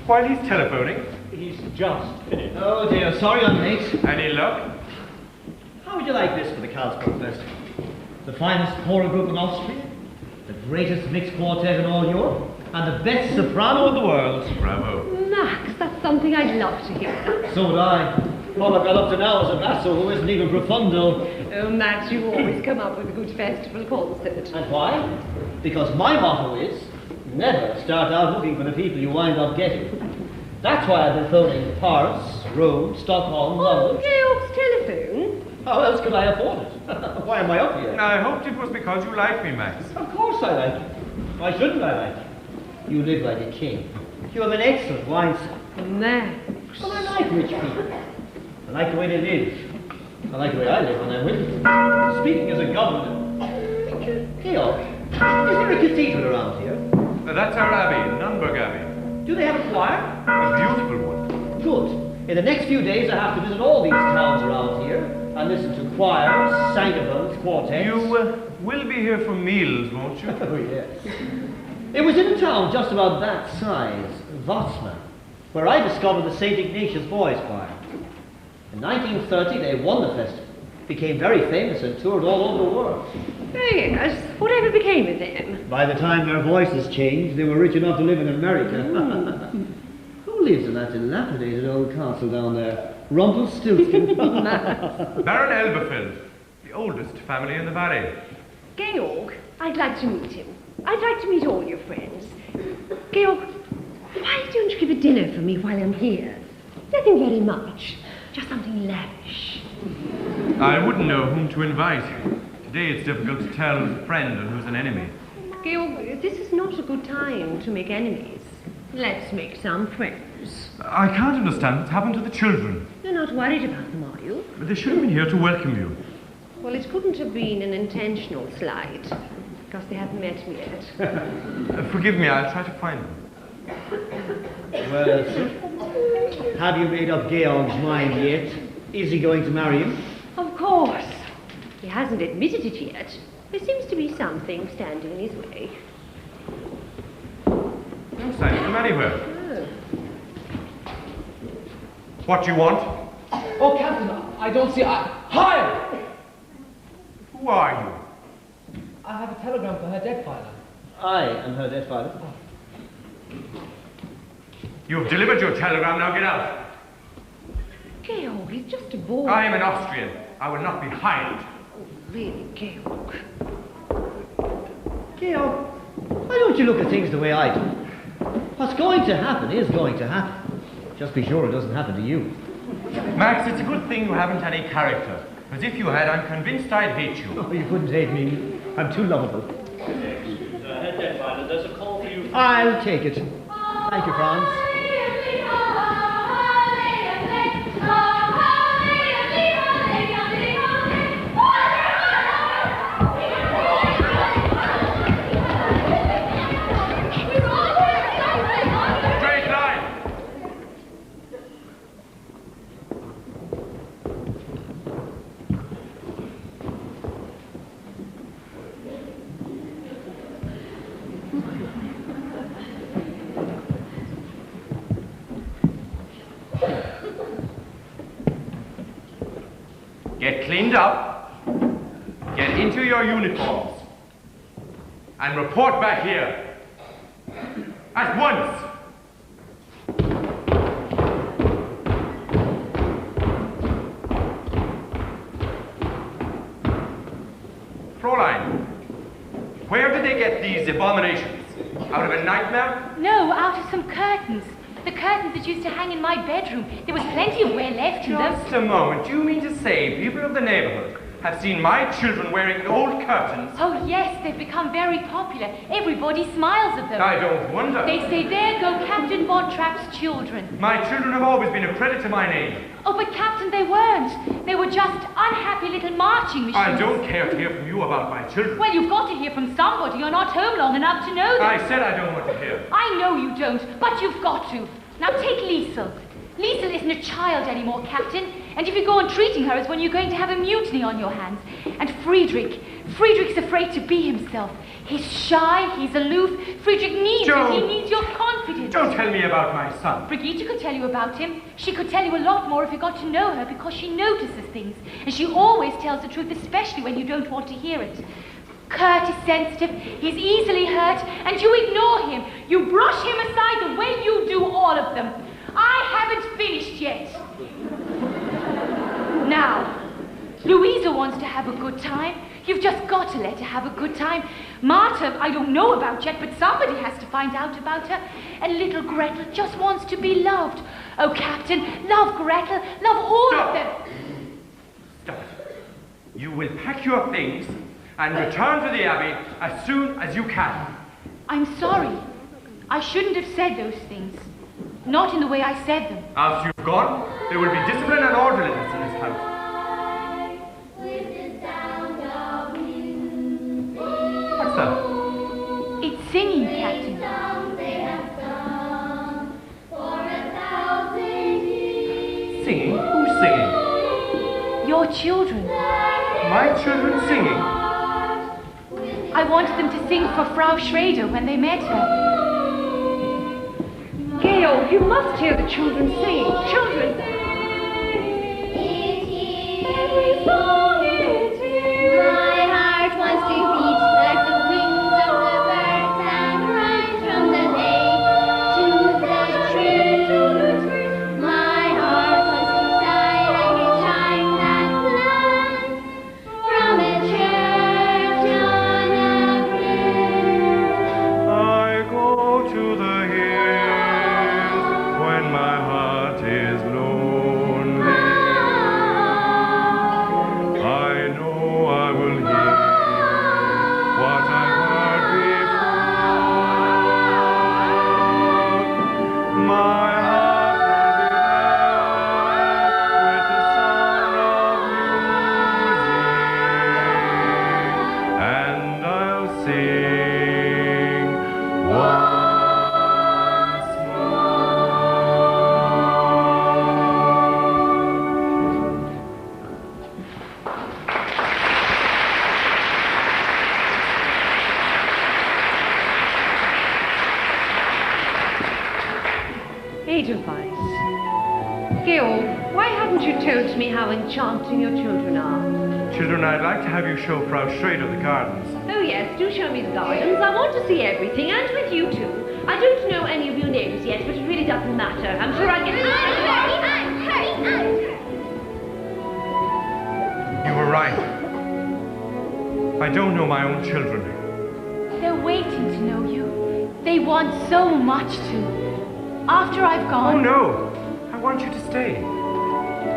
While he's telephoning? He's just finished. Oh dear, sorry I'm late. Any luck? How would you like this for the Karlsruhe Festival? The finest choral group in Austria, the greatest mixed quartet in all Europe, and the best soprano in the world. Bravo. Max, that's something I'd love to hear. So would I. All I've got up to now is a basso who isn't even profundo. Oh, Max, you always come up with a good festival concert. And why? Because my motto is, never start out looking for the people you wind up getting. That's why I've been phoning Paris, Rome, Stockholm, London. Georg's telephone? How else could I afford it? Why am I up here? I hoped it was because you like me, Max. Of course I like you. Why shouldn't I like you? You live like a king. You have an excellent wine cellar. Max. Well, I like rich people. I like the way they live. I like the way I live when I'm with them. Speaking as a governor, Georg, is there a cathedral around here? That's our abbey, Nürnberg Abbey. Do they have a choir? A beautiful one. Good. In the next few days, I have to visit all these towns around here and listen to choirs, sangabons, quartets. You will be here for meals, won't you? Oh, yes. It was in a town just about that size, Watzmann, where I discovered the St. Ignatius Boys Choir. In 1930, they won the festival, became very famous and toured all over the world. Oh, yes. Whatever became of them? By the time their voices changed, they were rich enough to live in America. Who lives in that dilapidated old castle down there? Rumpelstiltskin? Baron Elberfeld, the oldest family in the valley. Georg, I'd like to meet him. I'd like to meet all your friends. Georg, why don't you give a dinner for me while I'm here? Nothing very much, just something lavish. I wouldn't know whom to invite. Today it's difficult to tell who's a friend and who's an enemy. Georg, this is not a good time to make enemies. Let's make some friends. I can't understand what's happened to the children. You're not worried about them, are you? But they should have been here to welcome you. Well, it couldn't have been an intentional slight, because they haven't met me yet. Forgive me, I'll try to find them. Well, sir, have you made up Georg's mind yet? Is he going to marry you? Of course. He hasn't admitted it yet. There seems to be something standing in his way. No sign of them anywhere. Oh. What do you want? Oh, Captain, I don't see... Hi! Who are you? I have a telegram for Herr Detweiler. I am her dead father. You've delivered your telegram, now get out. Georg, he's just a boy. I am an Austrian. I will not be hired. Oh, really, Georg? Georg, why don't you look at things the way I do? What's going to happen is going to happen. Just be sure it doesn't happen to you. Max, it's a good thing you haven't any character. Because if you had, I'm convinced I'd hate you. Oh, you couldn't hate me. I'm too lovable. Head Detweiler, there's a call for you. I'll take it. Thank you, Franz. Get cleaned up, get into your uniforms, and report back here. At once! Fräulein, where did they get these abominations? Out of a nightmare? No, out of some curtains. The curtains that used to hang in my bedroom. There was plenty of wear left in them. Just a moment. Do you mean to say people of the neighborhood have seen my children wearing old curtains? Oh, yes, they've become very popular. Everybody smiles at them. I don't wonder. They say, there go Captain Bontrap's children. My children have always been a credit to my name. Oh, but Captain, they weren't. They were just unhappy little marching machines. I don't care to hear from you about my children. Well, you've got to hear from somebody. You're not home long enough to know them. I said I don't want to hear. I know you don't, but you've got to. Now take Liesel. Liesel isn't a child anymore, Captain, and if you go on treating her as when you're going to have a mutiny on your hands. And Friedrich's afraid to be himself. He's shy, he's aloof. Friedrich needs you. He needs your confidence. Don't tell me about my son. Brigitte could tell you about him. She could tell you a lot more if you got to know her, because she notices things. And she always tells the truth, especially when you don't want to hear it. Kurt is sensitive, he's easily hurt, and you ignore him. You brush him aside the way you do all of them. I haven't finished yet. Now, Louisa wants to have a good time. You've just got to let her have a good time. Martha, I don't know about yet, but somebody has to find out about her. And little Gretel just wants to be loved. Oh, Captain, love Gretel, love all of them. Stop it. You will pack your things and return to the Abbey as soon as you can. I'm sorry. I shouldn't have said those things. Not in the way I said them. After you've gone, there will be discipline and orderliness in this house. What's that? It's singing, Captain. Singing? Who's singing? Your children. My children singing? I wanted them to sing for Frau Schrader when they met her. Georg, you must hear the children singing. Children! Every song it is. My heart wants to beat like the wings of the birds and rise from the day to the tree. My heart wants to sigh like a chime that lands from a church on a bridge. I go to the hills when my heart is lonely. I know I will hear what I heard before. My heart will be there with the sound of music, and I'll sing once more. Edelweiss. Georg, why haven't you told me how enchanting your children are? Children, I'd like to have you show Frau Schrader the gardens. Oh yes, do show me the gardens. I want to see everything, and with you too. I don't know any of your names yet, but it really doesn't matter. I'm sure I can... You were right. I don't know my own children. They're waiting to know you. They want so much to. After I've gone... Oh, no. I want you to stay.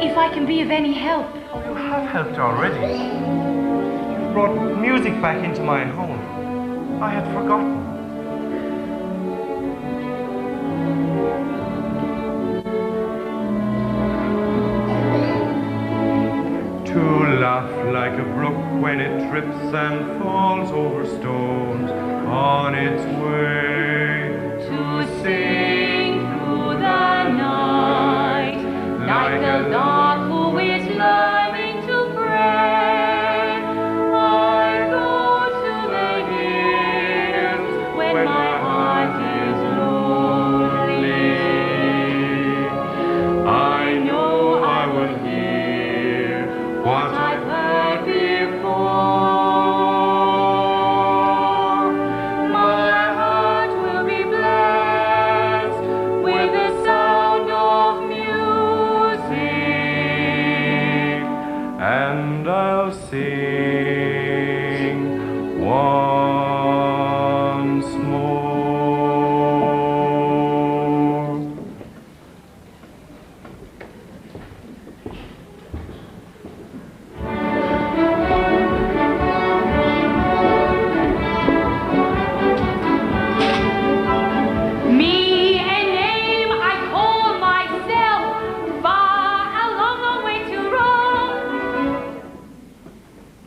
If I can be of any help. Oh, you have helped already. You've brought music back into my home. I had forgotten. To laugh like a brook when it trips and falls over stones on its way. To sing through the night like a lark who is learning to pray. I go to the hills when my heart is lonely. I know I will hear what I've heard before. My heart will be blessed with the sound of music, And I'll sing once more. me a name I call myself, far a long, long way to roam.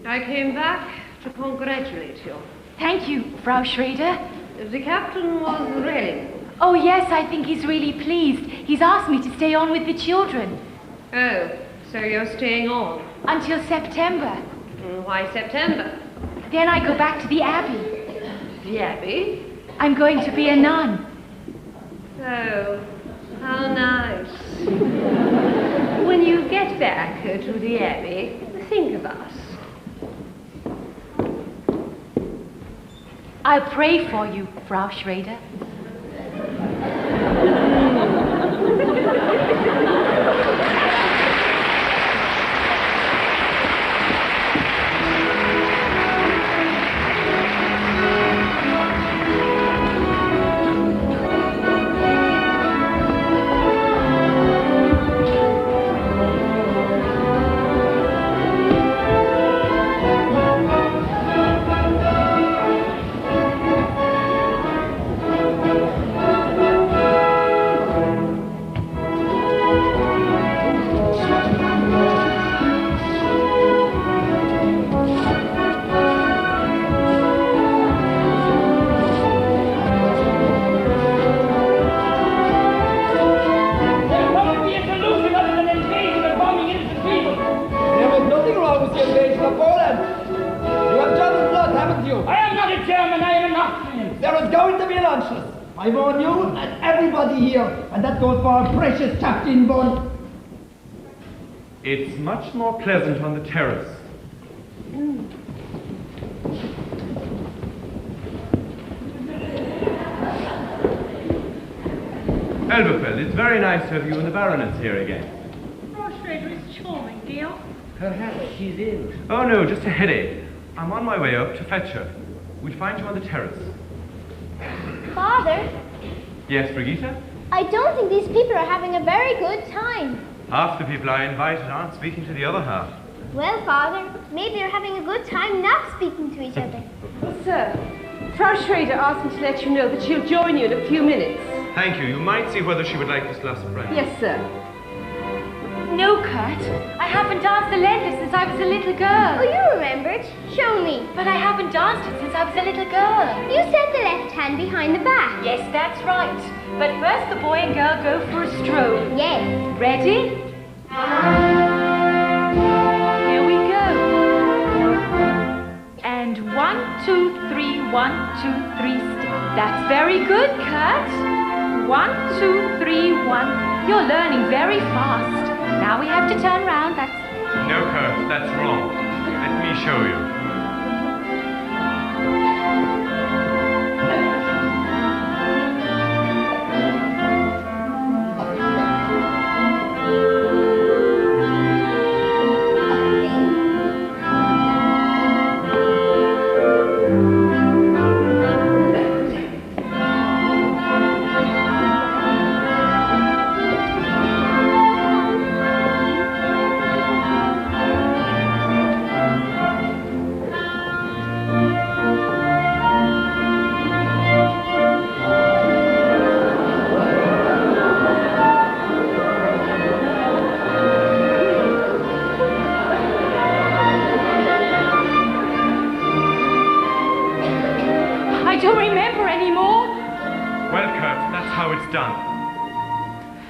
I came back to congratulate you. Thank you, Frau Schrader. The captain was really... Oh yes, I think he's really pleased. He's asked me to stay on with the children Oh, so you're staying on? until September. Why September? Then I go back to the Abbey. The Abbey? I'm going to be a nun. Oh, how nice. When you get back to the Abbey, think of us. I'll pray for you, Frau Schrader. There won't be a solution other than invasion and bombing innocent people. There was nothing wrong with the invasion of Poland. You have German blood, haven't you? I am not a German, I am an Austrian. There is going to be an Anschluss. I warn you and everybody here, and that goes for our precious Captain Bond. It's much more pleasant on the terrace. Elberfeld, it's very nice to have you and the Baroness here again. Frau Schrader is charming, dear. Perhaps she's in. Oh no, just a headache. I'm on my way up to fetch her. We'll find you on the terrace. Father, Yes, Brigitte? I don't think these people are having a very good time. Half the people I invited aren't speaking to the other half. Well, Father, maybe they're having a good time not speaking to each other. Sir, Frau Schrader asked me to let you know that she'll join you in a few minutes. Thank you. You might see whether she would like this glass of brandy. Yes, sir. No, Kurt. I haven't danced the Ländler since I was a little Oh, girl. you remembered. Show me. But I haven't danced it since I was a little girl. You said the left hand behind the back. Yes, that's right. But first the boy and girl go for a stroll. Yes. Ready? Here we go. And 1, 2, 3, 1, 2, 3. That's very good, Kurt. 1, 2, 3, 1. You're learning very fast. Now we have to turn round. That's No, Kurt, that's wrong. Let me show you.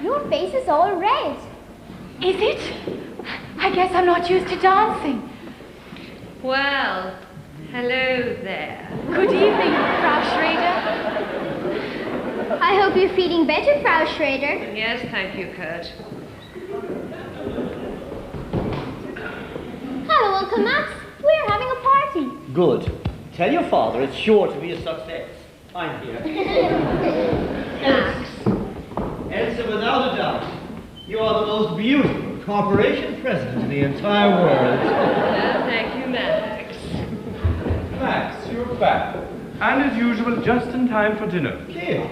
Your face is all red. Is it? I guess I'm not used to dancing. Well, hello there. Good evening, Frau Schrader. I hope you're feeling better, Frau Schrader. Yes, thank you, Kurt. Hello, Uncle Max. We're having a party. Good. Tell your father it's sure to be a success. I'm here. Elsa, without a doubt, you are the most beautiful corporation president in the entire world. Thank you, Max. Max, you're back. And as usual, just in time for dinner. Gail,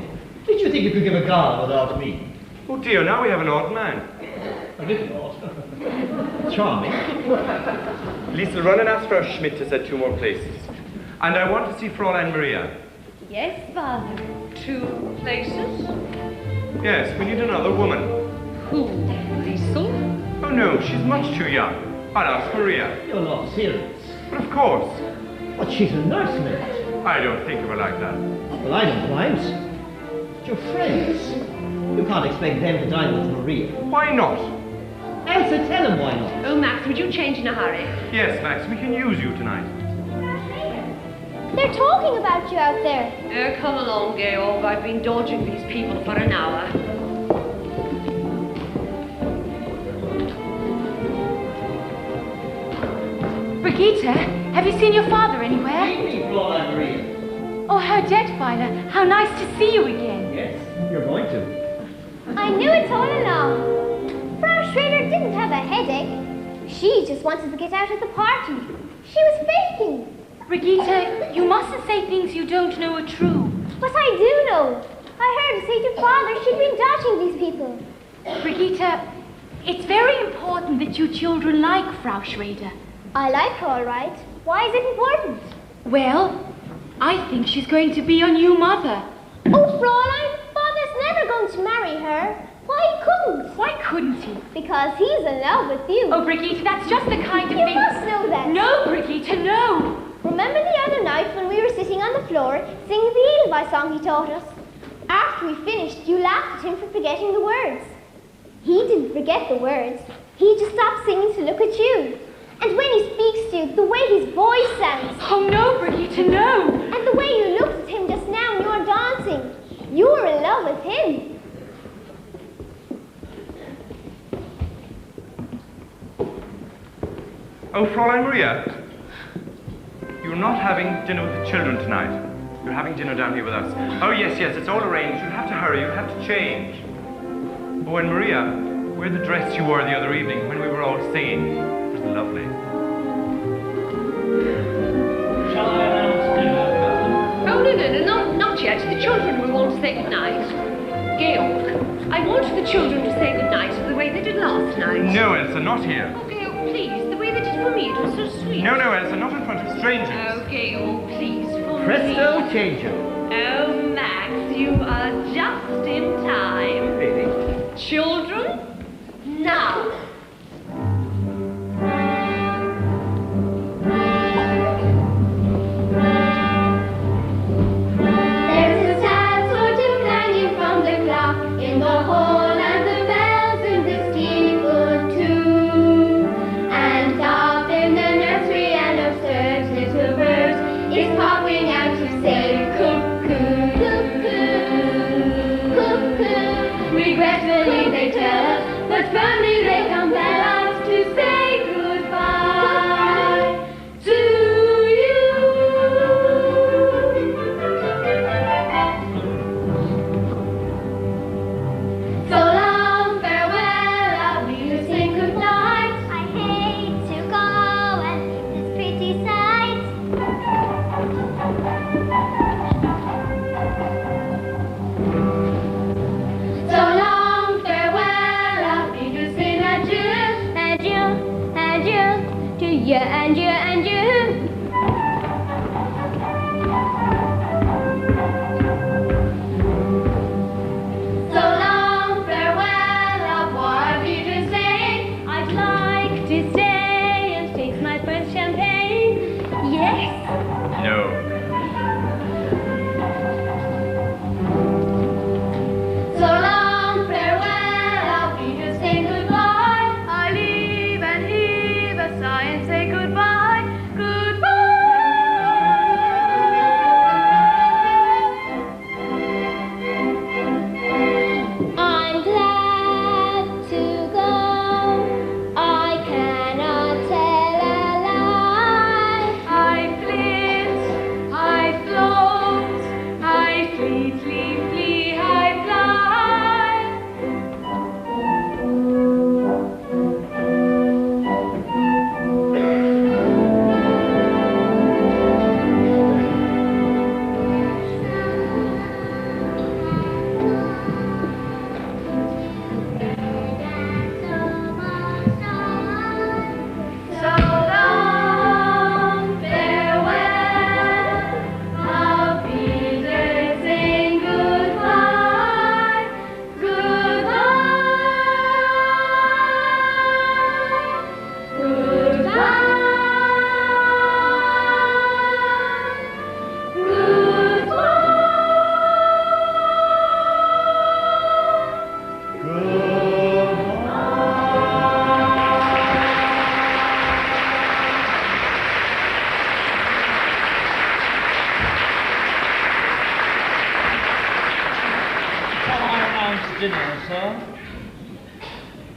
did you think you could give a gala without me? Oh dear, now we have an odd man. A little odd. Charming. Lisa, run and ask Frau Schmidt to set 2 more places. And I want to see Fräulein Maria. Yes, Father. 2 places? Yes, we need another woman. Who? Liesel? Oh no, she's much too young. I'll ask Maria. You're not serious. But of course. But she's a nursemaid. I don't think of her like that. Well, I don't mind. But you're friends. You can't expect them to dine with Maria. Why not? Elsa, tell him why not. Oh, Max, would you change in a hurry? Yes, Max, we can use you tonight. They're talking about you out there. Oh, come along, Georg. I've been dodging these people for an hour. Brigitte, have you seen your father anywhere? Meet me, Fräulein Maria. Oh, Herr Detweiler, how nice to see you again. Yes, you're going to. I knew it all along. Frau Schrader didn't have a headache. She just wanted to get out of the party. She was faking. Brigitte, you mustn't say things you don't know are true. But I do know. I heard her say to Father she'd been dodging these people. Brigitte, it's very important that you children like Frau Schrader. I like her all right. Why is it important? Well, I think she's going to be your new mother. Oh, Fräulein, Father's never going to marry her. Why couldn't? Why couldn't he? Because he's in love with you. Oh, Brigitte, that's just the kind of You thing... must know that. No, Brigitte, no. Remember the other night when we were sitting on the floor singing the Edelweiss song he taught us? After we finished, you laughed at him for forgetting the words. He didn't forget the words. He just stopped singing to look at you. And when he speaks to you, the way his voice sounds. Oh, no, Brigitte, no. And the way you looked at him just now when you were dancing. You were in love with him. Oh, Fräulein Maria, you're not having dinner with the children tonight. You're having dinner down here with us. Oh, yes, it's all arranged. You'll have to hurry. You'll have to change. Oh, and Maria, wear the dress you wore the other evening when we were all singing. It was lovely. Shall I announce dinner, Captain? Oh, no, not yet. The children will want to say goodnight. Georg, I want the children to say goodnight the way they did last night. No, Elsa, not here. Oh, Georg, please, the way they did for me, it was so sweet. No, Elsa, not in front of strangers. Oh, Georg, please, for Presto me. changer. Oh, Max, you are just in time. Really? Children, now. There's a sad sort of clanging from the clock in the hall and the bells in the steeple too. And up in the nursery an absurd little bird is popping out to say cuckoo, cuckoo, cuckoo. Regretfully they tell us, but firmly they compel us to say goodbye to you. So long, farewell, I'll be to say goodnight. I hate to go and leave this pretty sight. So long, farewell, I'll be to say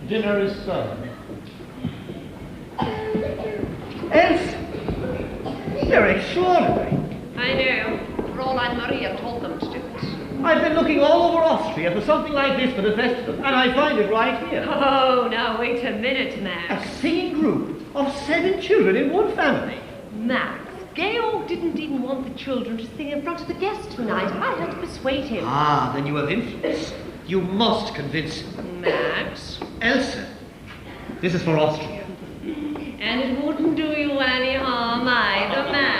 Dinner is served. Else, they're extraordinary. I know. Fräulein Maria told them to do it. I've been looking all over Austria for something like this for the festival, and I find it right here. Oh, now wait a minute, Max. A singing group of 7 children in one family. Max, Georg didn't even want the children to sing in front of the guests tonight. I had to persuade him. Ah, then you have influence. You must convince him. Max. Elsa, this is for Austria. And it wouldn't do you any harm either, Max.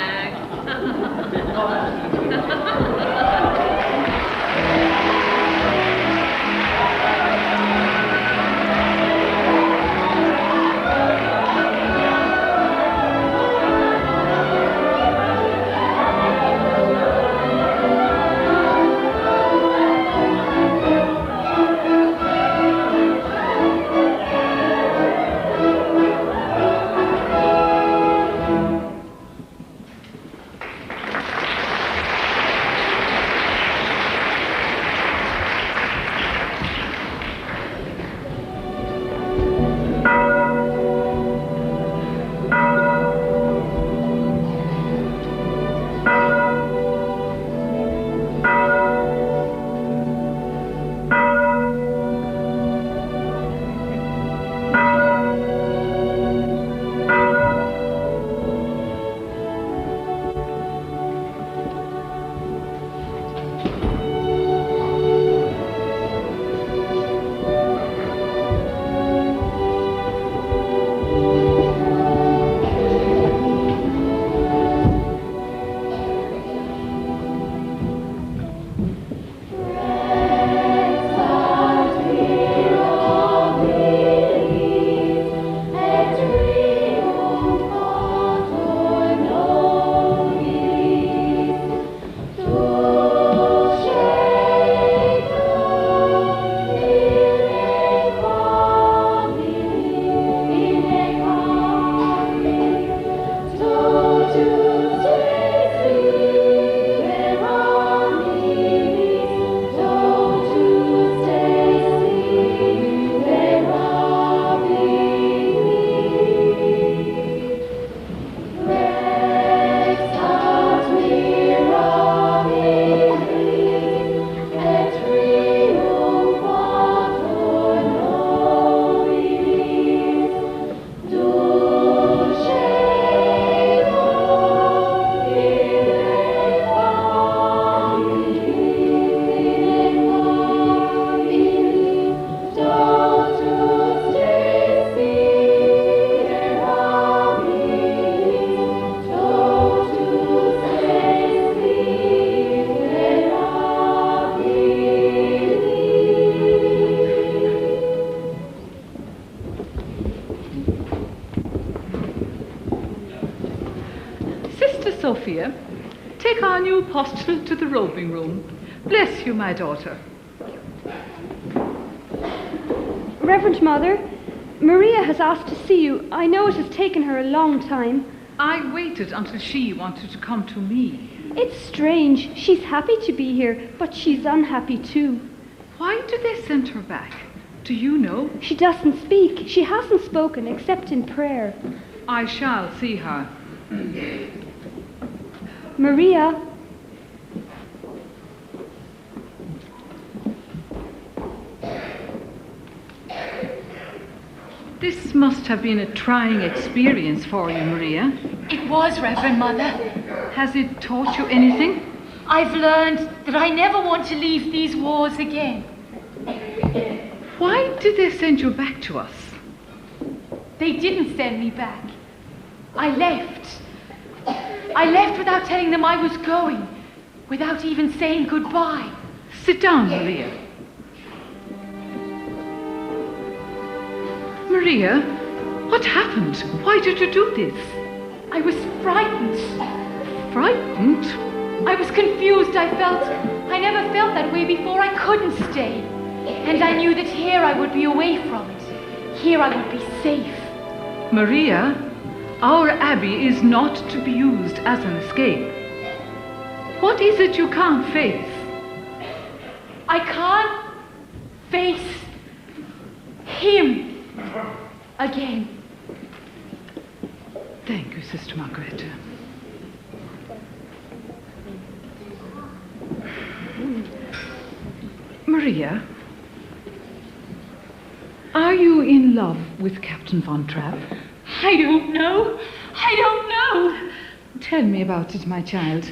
Sophia, take our new postulate to the robing room. Bless you, my daughter. Reverend Mother, Maria has asked to see you. I know it has taken her a long time. I waited until she wanted to come to me. It's strange. She's happy to be here, but she's unhappy too. Why did they send her back? Do you know? She doesn't speak. She hasn't spoken except in prayer. I shall see her. Maria. This must have been a trying experience for you, Maria. It was, Reverend Mother. Has it taught you anything? I've learned that I never want to leave these walls again. Why did they send you back to us? They didn't send me back. I left. I left without telling them I was going, without even saying goodbye. Sit down, Maria. Maria, what happened? Why did you do this? I was frightened. Frightened? I was confused. I never felt that way before. I couldn't stay. And I knew that here I would be away from it. Here I would be safe. Maria, our abbey is not to be used as an escape. What is it you can't face? I can't face him. Again. Thank you, Sister Margaret. Maria, are you in love with Captain Von Trapp? I don't know. I don't know. Tell me about it, my child.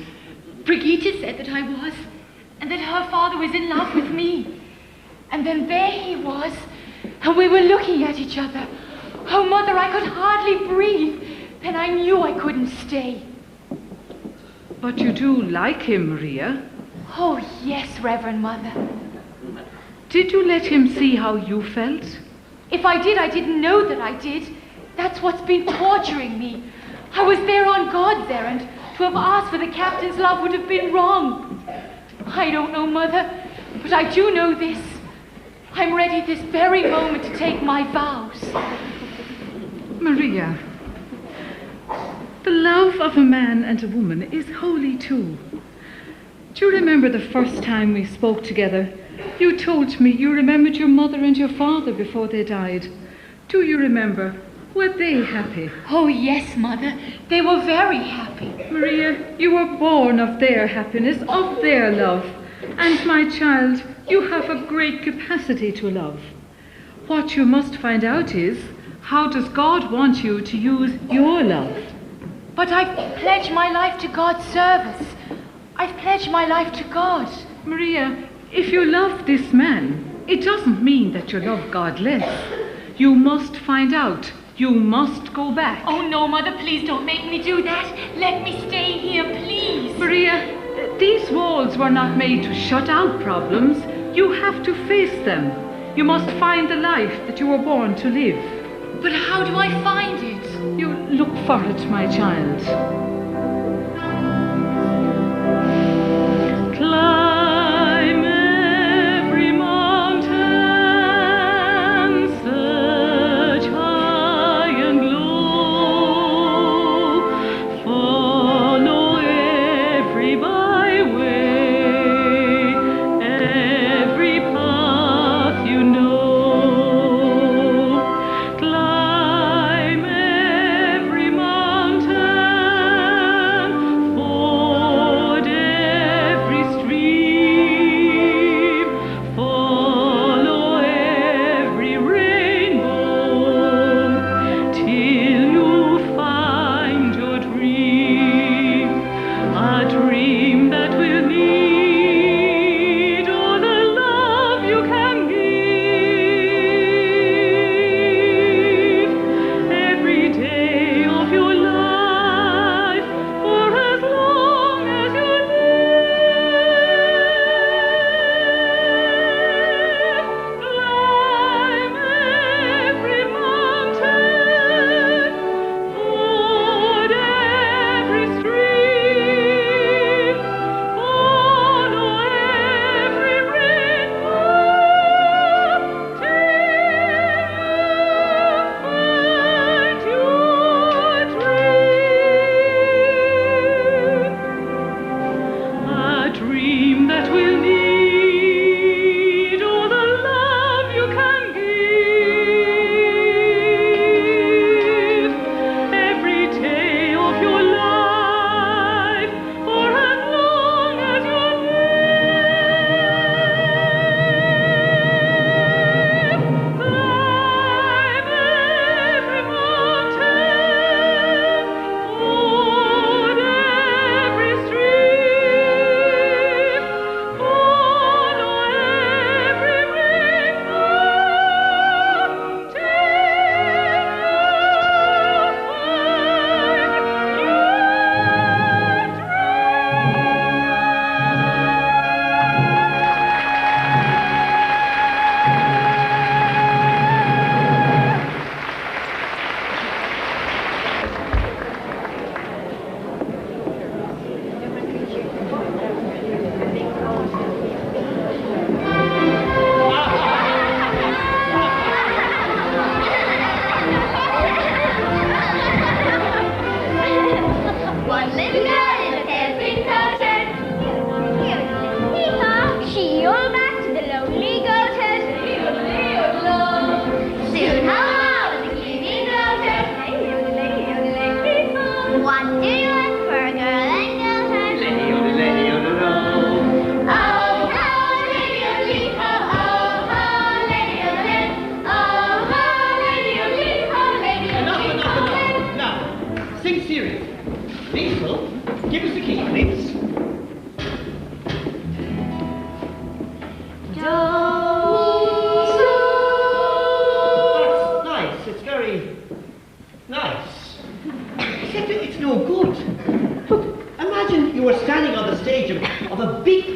Brigitte said that I was, and that her father was in love with me. And then there he was, and we were looking at each other. Oh, Mother, I could hardly breathe. Then I knew I couldn't stay. But you do like him, Maria. Oh, yes, Reverend Mother. Did you let him see how you felt? If I did, I didn't know that I did. That's what's been torturing me. I was there on God's errand. To have asked for the captain's love would have been wrong. I don't know, Mother, but I do know this. I'm ready this very moment to take my vows. Maria, the love of a man and a woman is holy too. Do you remember the first time we spoke together? You told me you remembered your mother and your father before they died. Do you remember? Were they happy? Oh, yes, Mother. They were very happy. Maria, you were born of their happiness, of their love. And my child, you have a great capacity to love. What you must find out is, how does God want you to use your love? But I've pledged my life to God's service. I've pledged my life to God. Maria, if you love this man, it doesn't mean that you love God less. You must find out. You must go back. Oh, no, Mother, please don't make me do that. Let me stay here, please. Maria, these walls were not made to shut out problems. You have to face them. You must find the life that you were born to live. But how do I find it? You look for it, my child. Climb every mountain, search high and low, follow every byway, every path you know. Climb every mountain,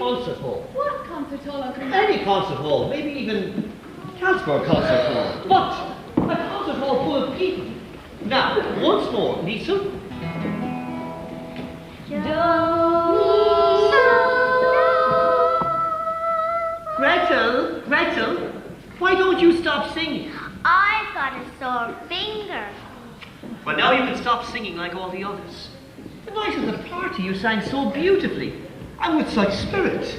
concert hall. What concert hall, Uncle Max? Any concert hall, maybe even Casper concert hall. But a concert hall full of people. Now, once more, Lisa. Gretel, why don't you stop singing? I've got a sore finger. Well, now you can stop singing like all the others. The night of the party, you sang so beautifully, and with such spirit.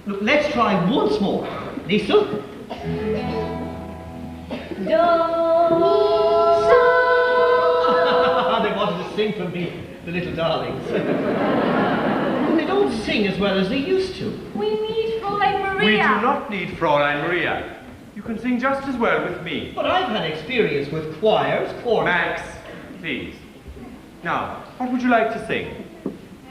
Look, let's try once more. Lisa? They wanted to sing for me, the little darlings. They don't sing as well as they used to. We need Fräulein Maria. We do not need Fräulein Maria. You can sing just as well with me. But I've had experience with choirs, choruses. Max, please. Now, what would you like to sing?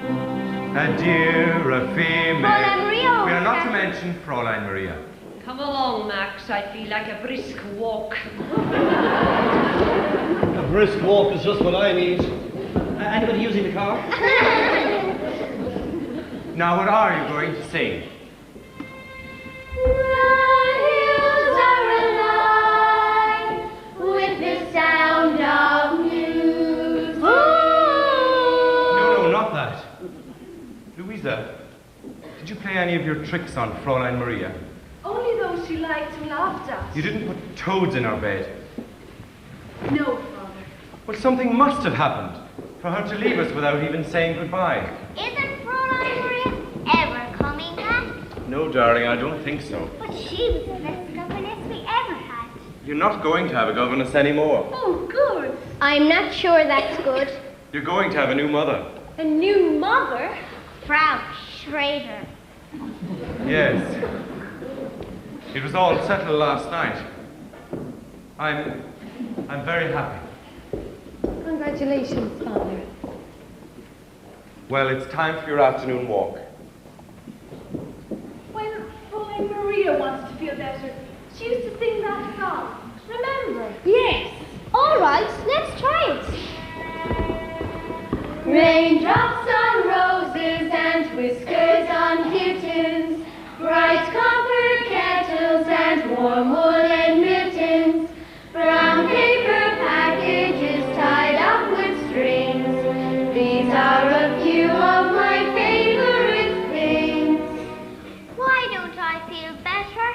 A dear, a female. Fräulein Maria. We are not to mention Fräulein Maria. Come along, Max. I feel like a brisk walk. A brisk walk is just what I need. Anybody using the car? Now, what are you going to sing? With the sound of music. No, not that. Louisa, did you play any of your tricks on Fräulein Maria? Only those she liked and laughed at. You didn't put toads in her bed. No, Father. Well, something must have happened for her to leave us without even saying goodbye. Isn't Fräulein Maria ever coming back? No, darling, I don't think so. But she was the best governess we ever had. You're not going to have a governess anymore. Oh, good. I'm not sure that's good. You're going to have a new mother. A new mother? Frau Schrader. Yes. It was all settled last night. I'm very happy. Congratulations, Father. Well, it's time for your afternoon walk. When Fräulein Maria wants to feel better, she used to sing that song. Remember? Yes. All right, let's try it. Raindrops on roses and whiskers on kittens, bright copper kettles and warm woolen mittens, brown paper packages tied up with strings. These are a few of my favorite things. Why don't I feel better?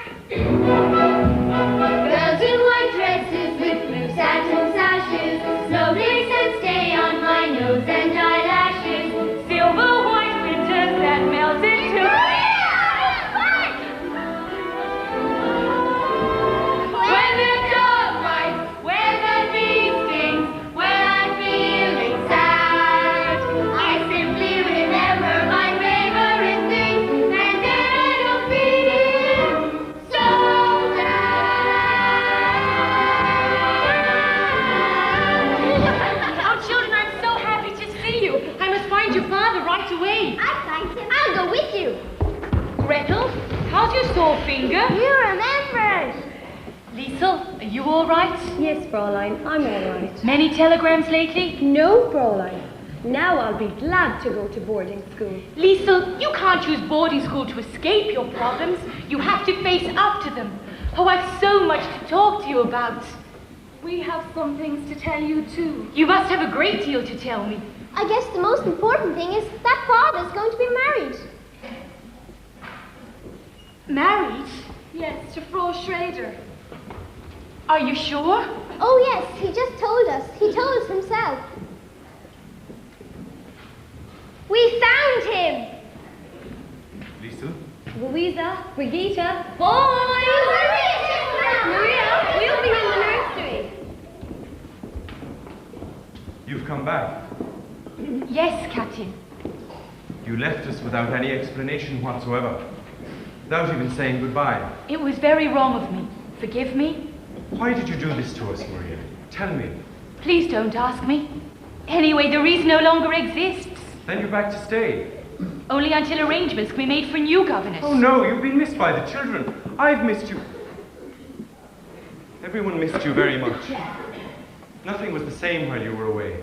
Girls in white dresses with blue satin sashes, snowflakes that stay on my nose and eyelashes, Silver white winters that melt into... When the dog bites, when the bee stings, when I'm feeling sad, I simply remember my favorite thing, and then I don't feel so bad. Oh, children, I'm so happy to see you. I must find your father right away. I find him. I'll go with you. Gretel, how's your sore finger? You remembered. Liesel, are you all right? Yes, Fräulein, I'm all right. Many telegrams lately? No, Fräulein. Now I'll be glad to go to boarding school. Liesel, you can't use boarding school to escape your problems. You have to face up to them. Oh, I've so much to talk to you about. We have some things to tell you, too. You must have a great deal to tell me. I guess the most important thing is that Father's going to be married. Married? Yes, to Frau Schrader. Are you sure? Oh, yes, he just told us. He told us himself. We found him! Liesel? Louisa, Brigitte, Boys! Maria, we'll be in the nursery. You've come back. Yes, Captain. You left us without any explanation whatsoever. Without even saying goodbye. It was very wrong of me. Forgive me. Why did you do this to us, Maria? Tell me. Please don't ask me. Anyway, the reason no longer exists. Then you're back to stay. Only until arrangements can be made for a new governess. Oh no, you've been missed by the children. I've missed you. Everyone missed you very much. Nothing was the same while you were away.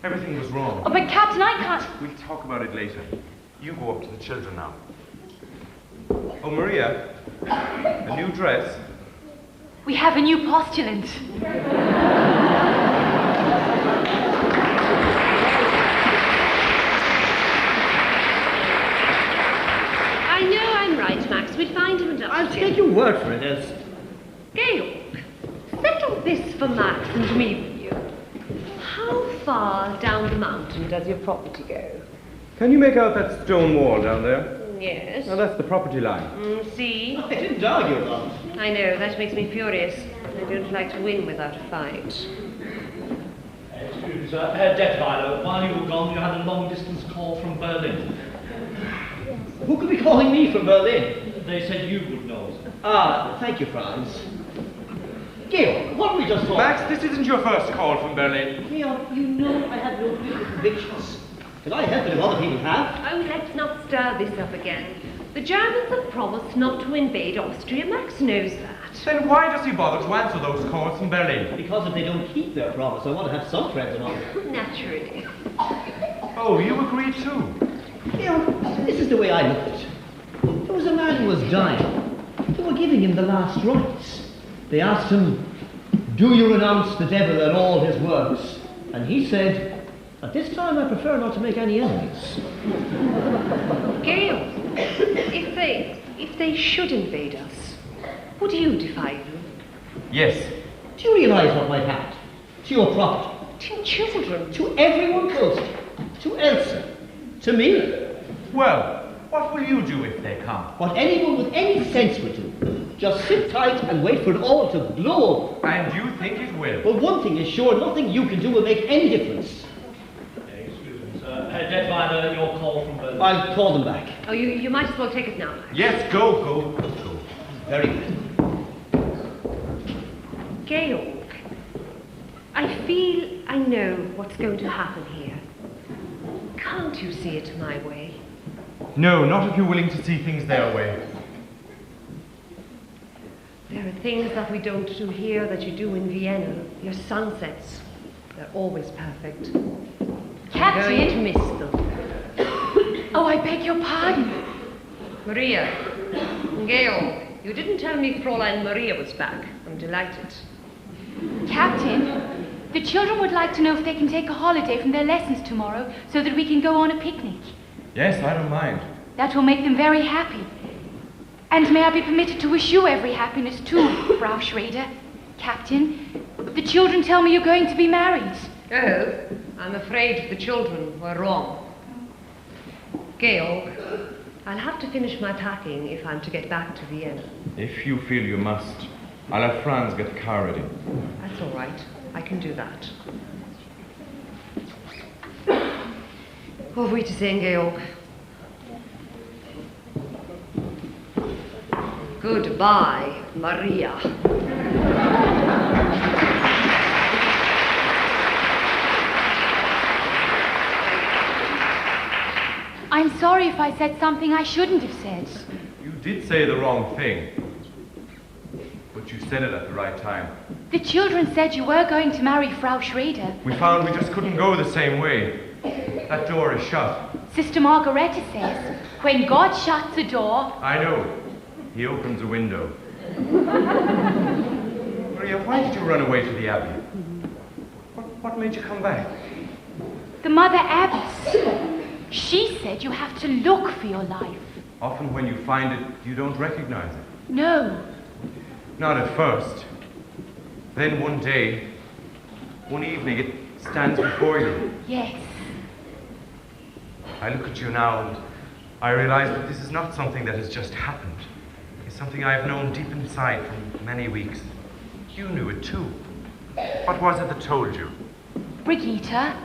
Everything was wrong. Oh, but Captain, I can't... We'll talk about it later. You go up to the children now. Oh, Maria, a new dress? We have a new postulant. I know I'm right, Max. We'll find him and I'll take your word for it, Elsa. Georg, settle this for Max and me with you. How far down the mountain does your property go? Can you make out that stone wall down there? Yes. Now, that's the property line. See? I didn't argue about it. I know, that makes me furious. I don't like to win without a fight. Excuse me, sir. Herr Detweiler, while you were gone, you had a long-distance call from Berlin. Who could be calling me from Berlin? They said you would know, sir. Ah, thank you, Franz. Georg, what were we just talking Max, this isn't your first call from Berlin. Georg, you know I have no political convictions. Can I help it if other people have? Oh, let's not stir this up again. The Germans have promised not to invade Austria. Max knows that. Then why does he bother to answer those calls from Berlin? Because if they don't keep their promise, I want to have some friends among them. Naturally. Oh, you agree too? Georg, this is the way I look at it. There was a man who was dying. They were giving him the last rites. They asked him, "Do you renounce the devil and all his works?" And he said, "At this time I prefer not to make any enemies." Georg, if they should invade us, would you defy them? Yes. Do you realize what might happen? To your property. To children. To everyone close to you. To Elsa. To me. Well, what will you do if they come? What anyone with any sense would do. Just sit tight and wait for it all to blow over. And you think it will? Well, one thing is sure, nothing you can do will make any difference. Excuse me, sir. Herr Detweiler, your call from Berlin. I'll call them back. Oh, you might as well take it now. Yes, go. Very good. Georg, I feel I know what's going to happen here. Can't you see it my way? No, not if you're willing to see things their way. There are things that we don't do here that you do in Vienna. Your sunsets, they're always perfect. Captain? I'm going to miss them. Oh, I beg your pardon. Maria, Georg, you didn't tell me Fräulein Maria was back. I'm delighted. Captain, the children would like to know if they can take a holiday from their lessons tomorrow so that we can go on a picnic. Yes, I don't mind. That will make them very happy. And may I be permitted to wish you every happiness too, Frau Schrader. Captain, the children tell me you're going to be married. Oh, I'm afraid the children were wrong. Georg, I'll have to finish my packing if I'm to get back to Vienna. If you feel you must, I'll have Franz get the car ready. That's all right. I can do that. Auf Wiedersehen, Georg. Goodbye, Maria. I'm sorry if I said something I shouldn't have said. You did say the wrong thing. But you said it at the right time. The children said you were going to marry Frau Schrader. We found we just couldn't go the same way. That door is shut. Sister Margareta says, when God shuts a door... I know. He opens a window. Maria, why did you run away to the Abbey? What made you come back? The Mother Abbess. She said you have to look for your life. Often when you find it, you don't recognize it. No. Not at first. Then one day, one evening, it stands before you. Yes. I look at you now and I realize that this is not something that has just happened. It's something I have known deep inside for many weeks. You knew it too. What was it that told you? Brigitte.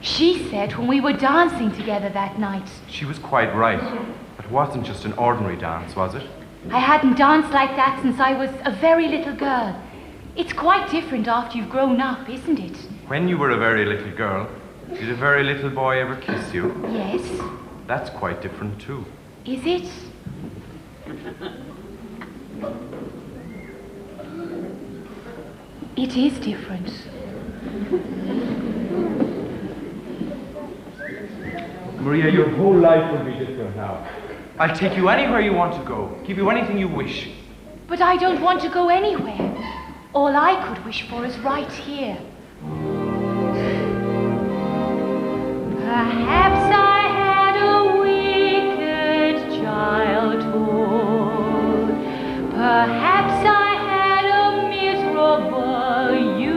She said when we were dancing together that night. She was quite right. It wasn't just an ordinary dance, was it? I hadn't danced like that since I was a very little girl. It's quite different after you've grown up, isn't it? When you were a very little girl, did a very little boy ever kiss you? Yes. That's quite different too. Is it? It is different. Maria, your whole life will be different now. I'll take you anywhere you want to go, give you anything you wish. But I don't want to go anywhere. All I could wish for is right here. Perhaps I had a wicked childhood. Perhaps I had a miserable youth.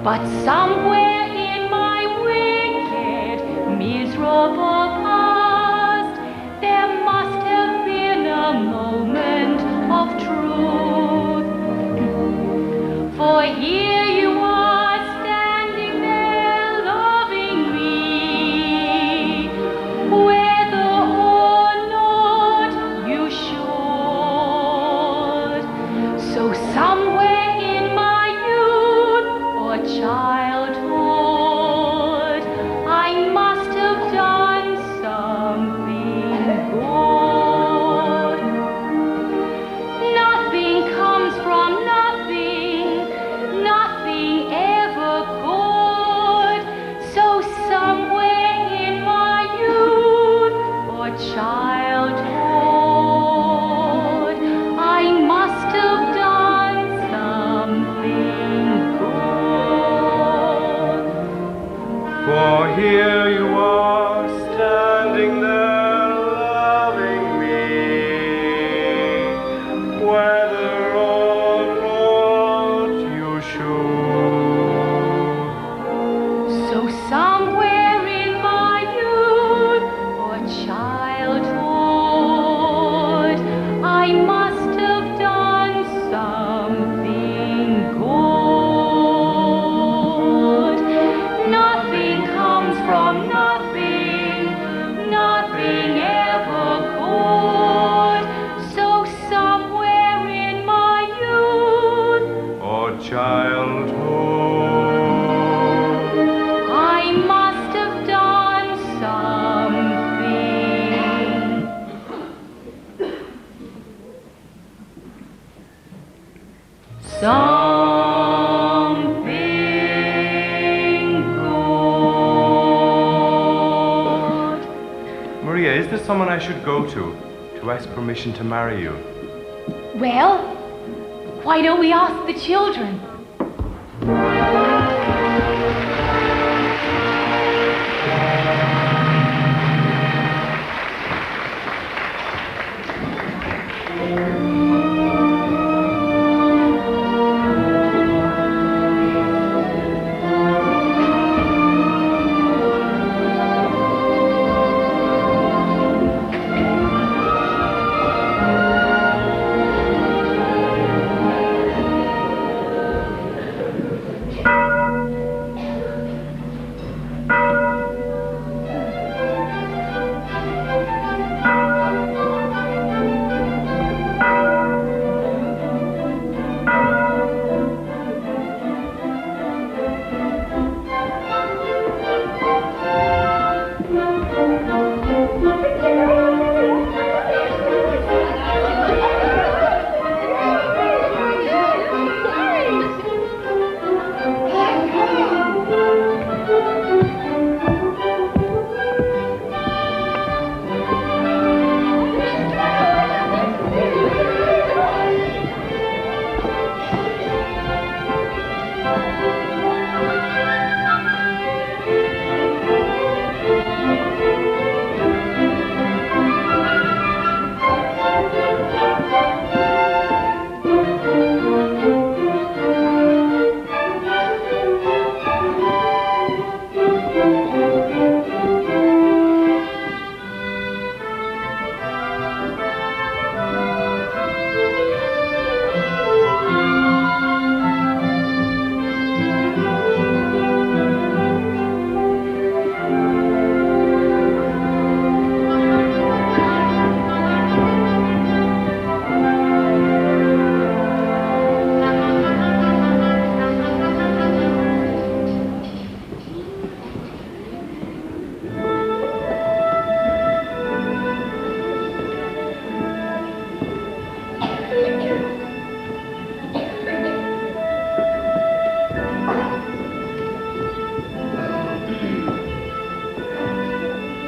But somewhere in my wicked, miserable past, there must have been a moment of truth. For here you are standing there loving me, whether or not you should. So somewhere in my youth or childhood, I must have done something good. Nothing comes from nothing, nothing ever could. So somewhere in my youth or childhood, I must have done something good. For here you are standing there loving me, whether or not you should. So somewhere in my youth or childhood, I must have done something good. Nothing comes from nothing, nothing ever could. So somewhere in my youth Or childhood, I must have done something good. Maria, is there someone I should go to ask permission to marry you? Well, why don't we ask the children?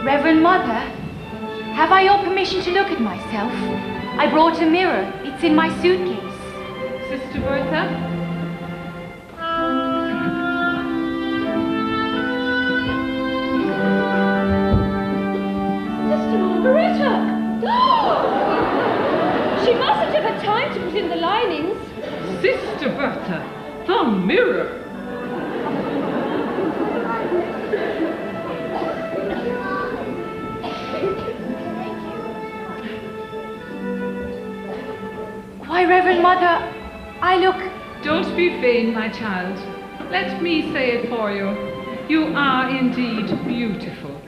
Reverend Mother, Have I your permission to look at myself? I brought a mirror. It's in my suitcase. Sister Bertha? Sister Margaretta! She mustn't have had time to put in the linings. Sister Bertha, the mirror. Why, Reverend Mother, I look... Don't be vain, my child. Let me say it for you. You are indeed beautiful.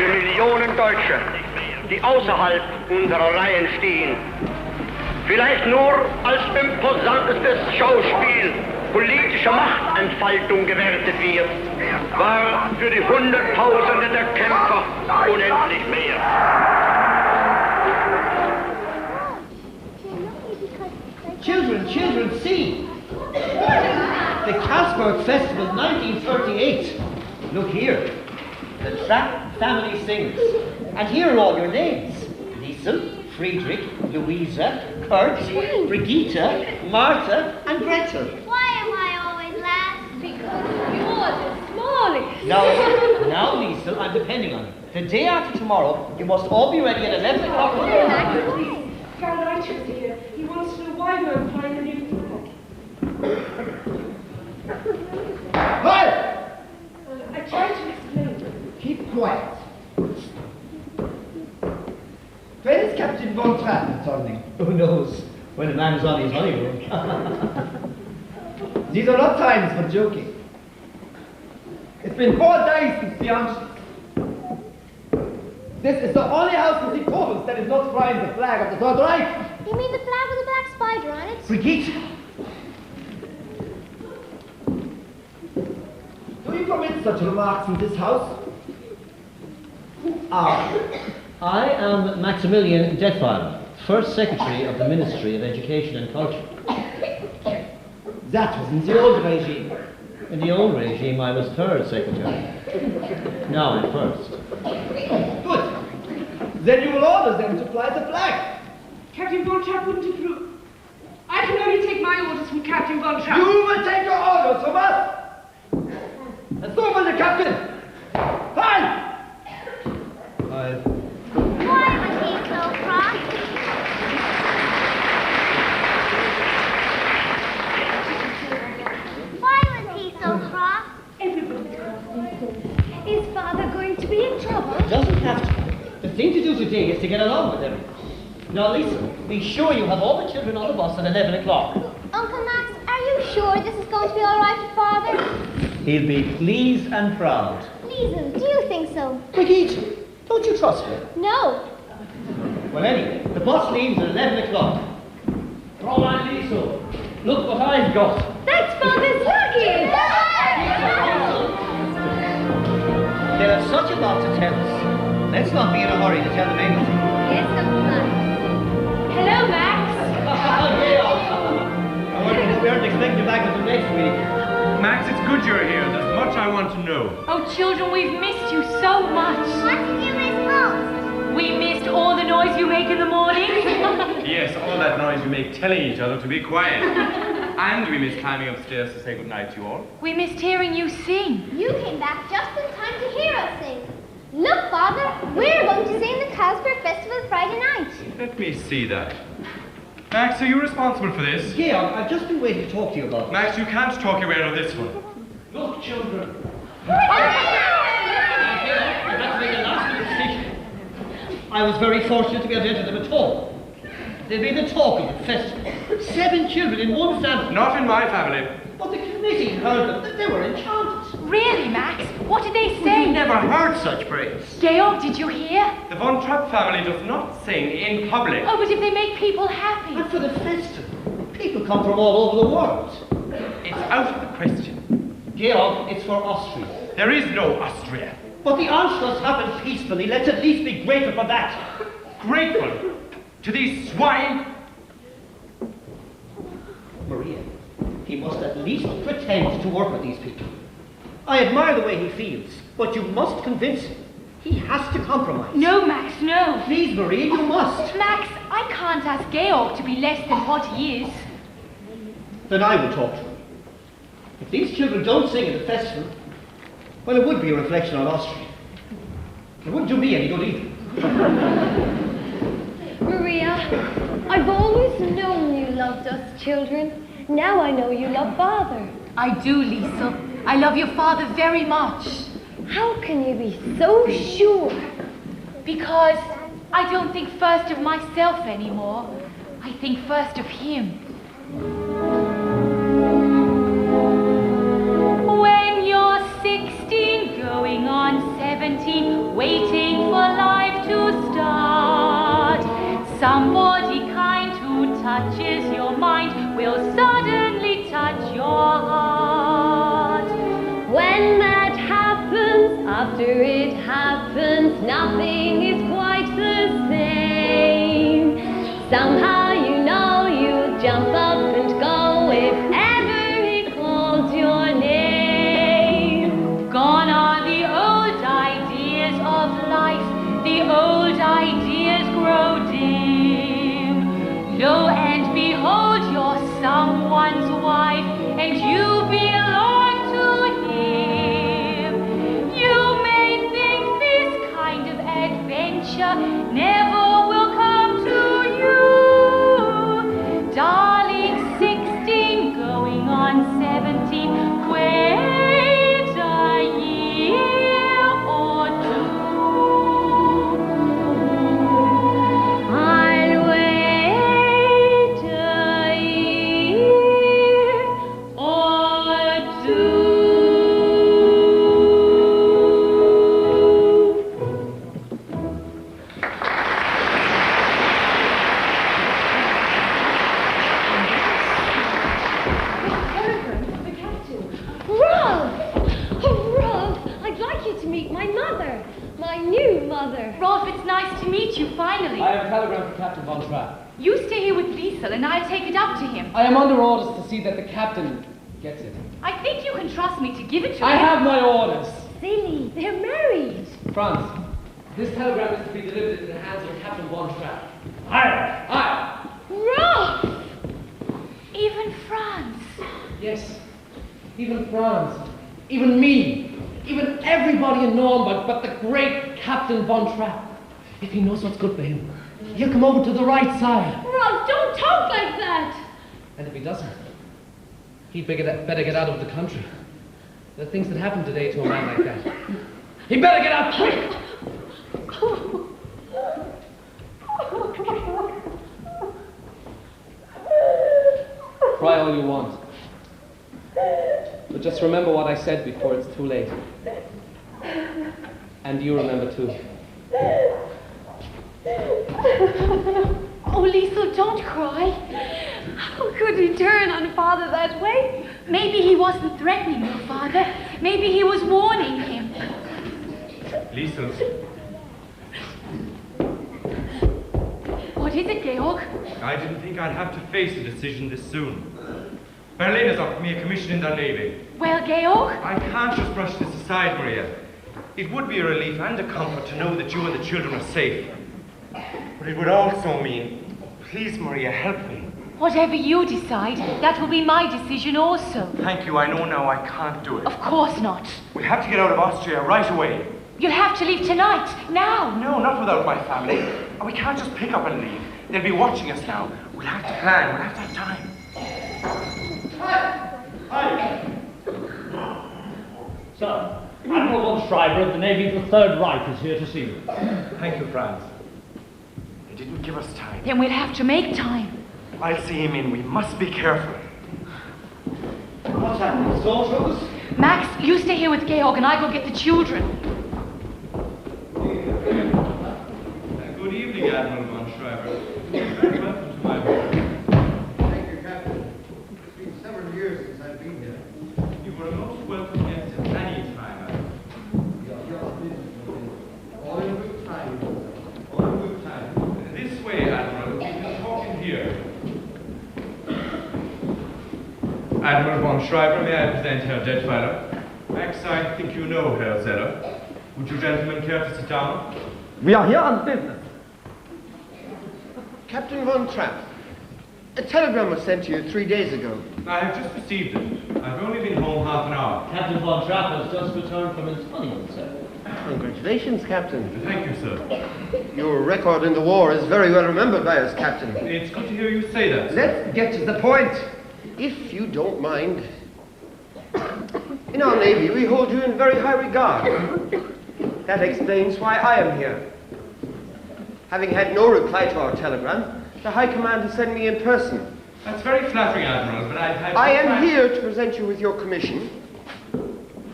für Millionen Deutsche, die außerhalb unserer Reihen stehen. Vielleicht nur als imposantestes Schauspiel politischer Machtentfaltung gewertet wird, war für die Hunderttausende der Kämpfer unendlich mehr. Children, see! The Casberg Festival 1938. Look here. The Trapp family sings. And here are all your names. Liesel, Friedrich, Louisa, Kurt, Brigitte, Martha, and Gretel. Why am I always last? Because you're the smallest. Now, Liesel, I'm depending on you. The day after tomorrow, you must all be ready at 11 o'clock in the morning. Count Richard's here. He wants to know why we're flying the new flag. Hi! I tried to explain. Keep quiet. When is Captain Von Trapp returning? Who knows when a man is on his honeymoon? These are not times for joking. It's been 4 days since the Anschluss. This is the only house in the province that is not flying the flag of the Third Reich. You mean the flag with a black spider on it? Brigitte! Do you permit such remarks in this house? I am Maximilian Detweiler, First Secretary of the Ministry of Education and Culture. That was in the old regime. In the old regime, I was Third Secretary. Now I'm First. Good. Then you will order them to fly the flag. Captain Von Trapp wouldn't approve. I can only take my orders from Captain Von Trapp. You will take your orders from us. And so will the captain. Fine. Why was he so cross? Why was he so cross? Everybody's cross. Is Father going to be in trouble? It doesn't have to. The thing to do today is to get along with everyone. Now, Lisa, be sure you have all the children on the bus at 11 o'clock. Uncle Max, are you sure this is going to be all right for Father? He'll be pleased and proud. Liesel, do you think so? Brigitte, don't you trust me? No. Well, anyway, the bus leaves at 11 o'clock. Fräulein Liesel, look what I've got. That's Father's luggage! They have such a lot to tell us. Let's not be in a hurry to tell them anything. Yes, Uncle Max. Hello, Max. I wonder if we aren't expecting you back until next week. Max, it's good you're here. There's much I want to know. Oh, children, we've missed you so much. What did you miss most? We missed all the noise you make in the morning. Yes, all that noise you make telling each other to be quiet. And we missed climbing upstairs to say goodnight to you all. We missed hearing you sing. You came back just in time to hear us sing. Look, Father, we're going to sing the Casberg Festival Friday night. Let me see that. Max, are you responsible for this? Georg, I've just been waiting to talk to you about it. Max, you can't talk your way out of this one. Look, children. I was very fortunate to be able to enter them at all. They've been the talk of the festival. 7 children in one family. Not in my family. But the committee heard them. They were enchanted. Really, Max? What did they say? We've never heard such praise. Georg, did you hear? The Von Trapp family does not sing in public. Oh, but if they make people happy. And for the festival, people come from all over the world. It's out of the question. Georg, it's for Austria. There is no Austria. But the Anschluss happened peacefully. Let's at least be grateful for that. Grateful to these swine? Maria, he must at least pretend to work with these people. I admire the way he feels, but you must convince him. He has to compromise. No, Max, no. Please, Maria, you must. Max, I can't ask Georg to be less than what he is. Then I will talk to him. If these children don't sing at the festival, well, it would be a reflection on Austria. It wouldn't do me any good either. Maria, I've always known you loved us children. Now I know you love Father. I do, Liesel. I love your father very much. How can you be so sure? Because I don't think first of myself anymore. I think first of him. When you're 16, going on 17, waiting for life to start. Somebody kind who touches your mind will suddenly touch your heart. When that happens, after it happens, nothing is quite the same. Somehow you know you'll jump up and go if ever he calls your name. Gone are the old ideas of life, the old ideas grow dim. Lo and behold, you're someone's wife, and you belong to him. You may think this kind of adventure never will come to you. Darling, 16 going on 17, wait a year or two. I'll wait a year or two. Rolf! Oh, Rolf, I'd like you to meet my mother. My new mother. Rolf, it's nice to meet you, finally. I have a telegram for Captain Von Trapp. You stay here with Liesel, and I'll take it up to him. I am under orders to see that the captain gets it. I think you can trust me to give it to I him. have my orders. Silly, they're married. Franz, this telegram is to be delivered into the hands of Captain Von Trapp. Aye. Aye. Rolf! Even Franz. Yes. Even Franz. Even me. Even everybody in Nuremberg but the great Captain Von Trapp. If he knows what's good for him, he'll come over to the right side. Rolf, don't talk like that. And if he doesn't, he'd better get out of the country. The things that happen today to a man like that. He better get out quick! Cry all you want. But just remember what I said before it's too late. And you remember too. Oh, Liesel, don't cry. How could he turn on father that way? Maybe he wasn't threatening your father. Maybe he was warning him. Liesel, What is it, Georg? I didn't think I'd have to face a decision this soon. Berlin has offered me a commission in their navy. Well, Georg? I can't just brush this aside, Maria. It would be a relief and a comfort to know that you and the children are safe. But it would also mean, please, Maria, help me. Whatever you decide, that will be my decision also. Thank you, I know now I can't do it. Of course not. We have to get out of Austria right away. You'll have to leave tonight, now. No, not without my family. We can't just pick up and leave. They'll be watching us now. We'll have to plan, we'll have to have time. Hi. Sir, Admiral von Schreiber of the Navy's the Third Reich is here to see you. Thank you, Franz. They didn't give us time. Then we'll have to make time. I'll see him in. We must be careful. What's happening? Soldiers? Max, you stay here with Georg and I go get the children. Good evening, Admiral von Schreiber. Very welcome to my home. Thank you, Captain. It's been several years since I've been here. You were a most welcome guest at any time, Admiral. All in good time. All in good time. This way, Admiral. We can talk in here. Admiral von Schreiber, may I present Herr Detweiler? Max, I think you know Herr Zeller. Would you gentlemen care to sit down? We are here on business. Captain Von Trapp, a telegram was sent to you 3 days ago. I have just received it. I've only been home half an hour. Captain Von Trapp has just returned from his honeymoon, sir. Congratulations, Captain. Thank you, sir. Your record in the war is very well remembered by us, Captain. It's good to hear you say that, sir. Let's get to the point. If you don't mind. In our Navy, we hold you in very high regard. That explains why I am here. Having had no reply to our telegram, the High Command has sent me in person. That's very flattering, Admiral, but I've had... I am here to present you with your commission.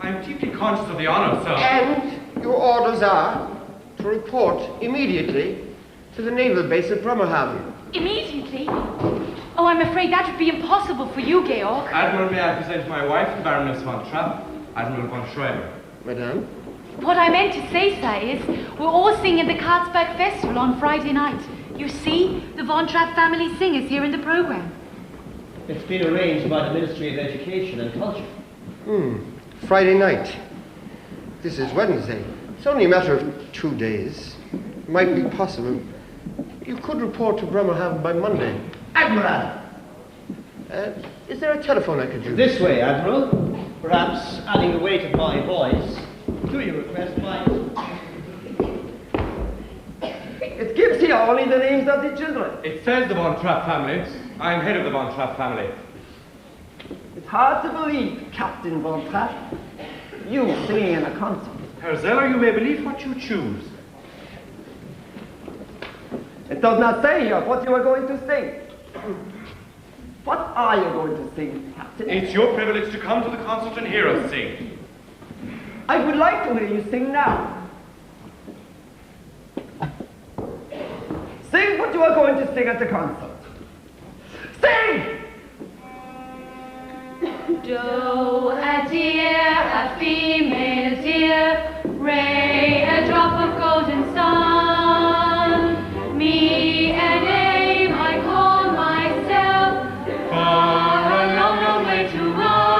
I'm deeply conscious of the honor, sir. And Your orders are to report immediately to the naval base at Bremerhaven. Immediately? Oh, I'm afraid that would be impossible for you, Georg. Admiral, may I present my wife, the Baroness von Trapp, Admiral von Schreiber. Madame? What I meant to say, sir, is we're all singing at the Karlsberg Festival on Friday night. You see, the Von Trapp family singers here in the program. It's been arranged by the Ministry of Education and Culture. Friday night. This is Wednesday. It's only a matter of 2 days. It might be possible. You could report to Bremerhaven by Monday. Admiral! Is there a telephone I could use? This way, Admiral. Perhaps adding the weight of my voice to your request might... It gives here only the names of the children. It says the Von Trapp family. I'm head of the Von Trapp family. It's hard to believe, Captain Von Trapp. You singing in a concert. Herr Zeller, you may believe what you choose. It does not say here what you are going to sing. What are you going to sing, Captain? It's your privilege to come to the concert and hear us sing. I would like to hear you sing now. Sing what you are going to sing at the concert. Sing! Do a deer, a female deer, ray a drop of golden sun. Me an aim I call myself, far a long, long way to run.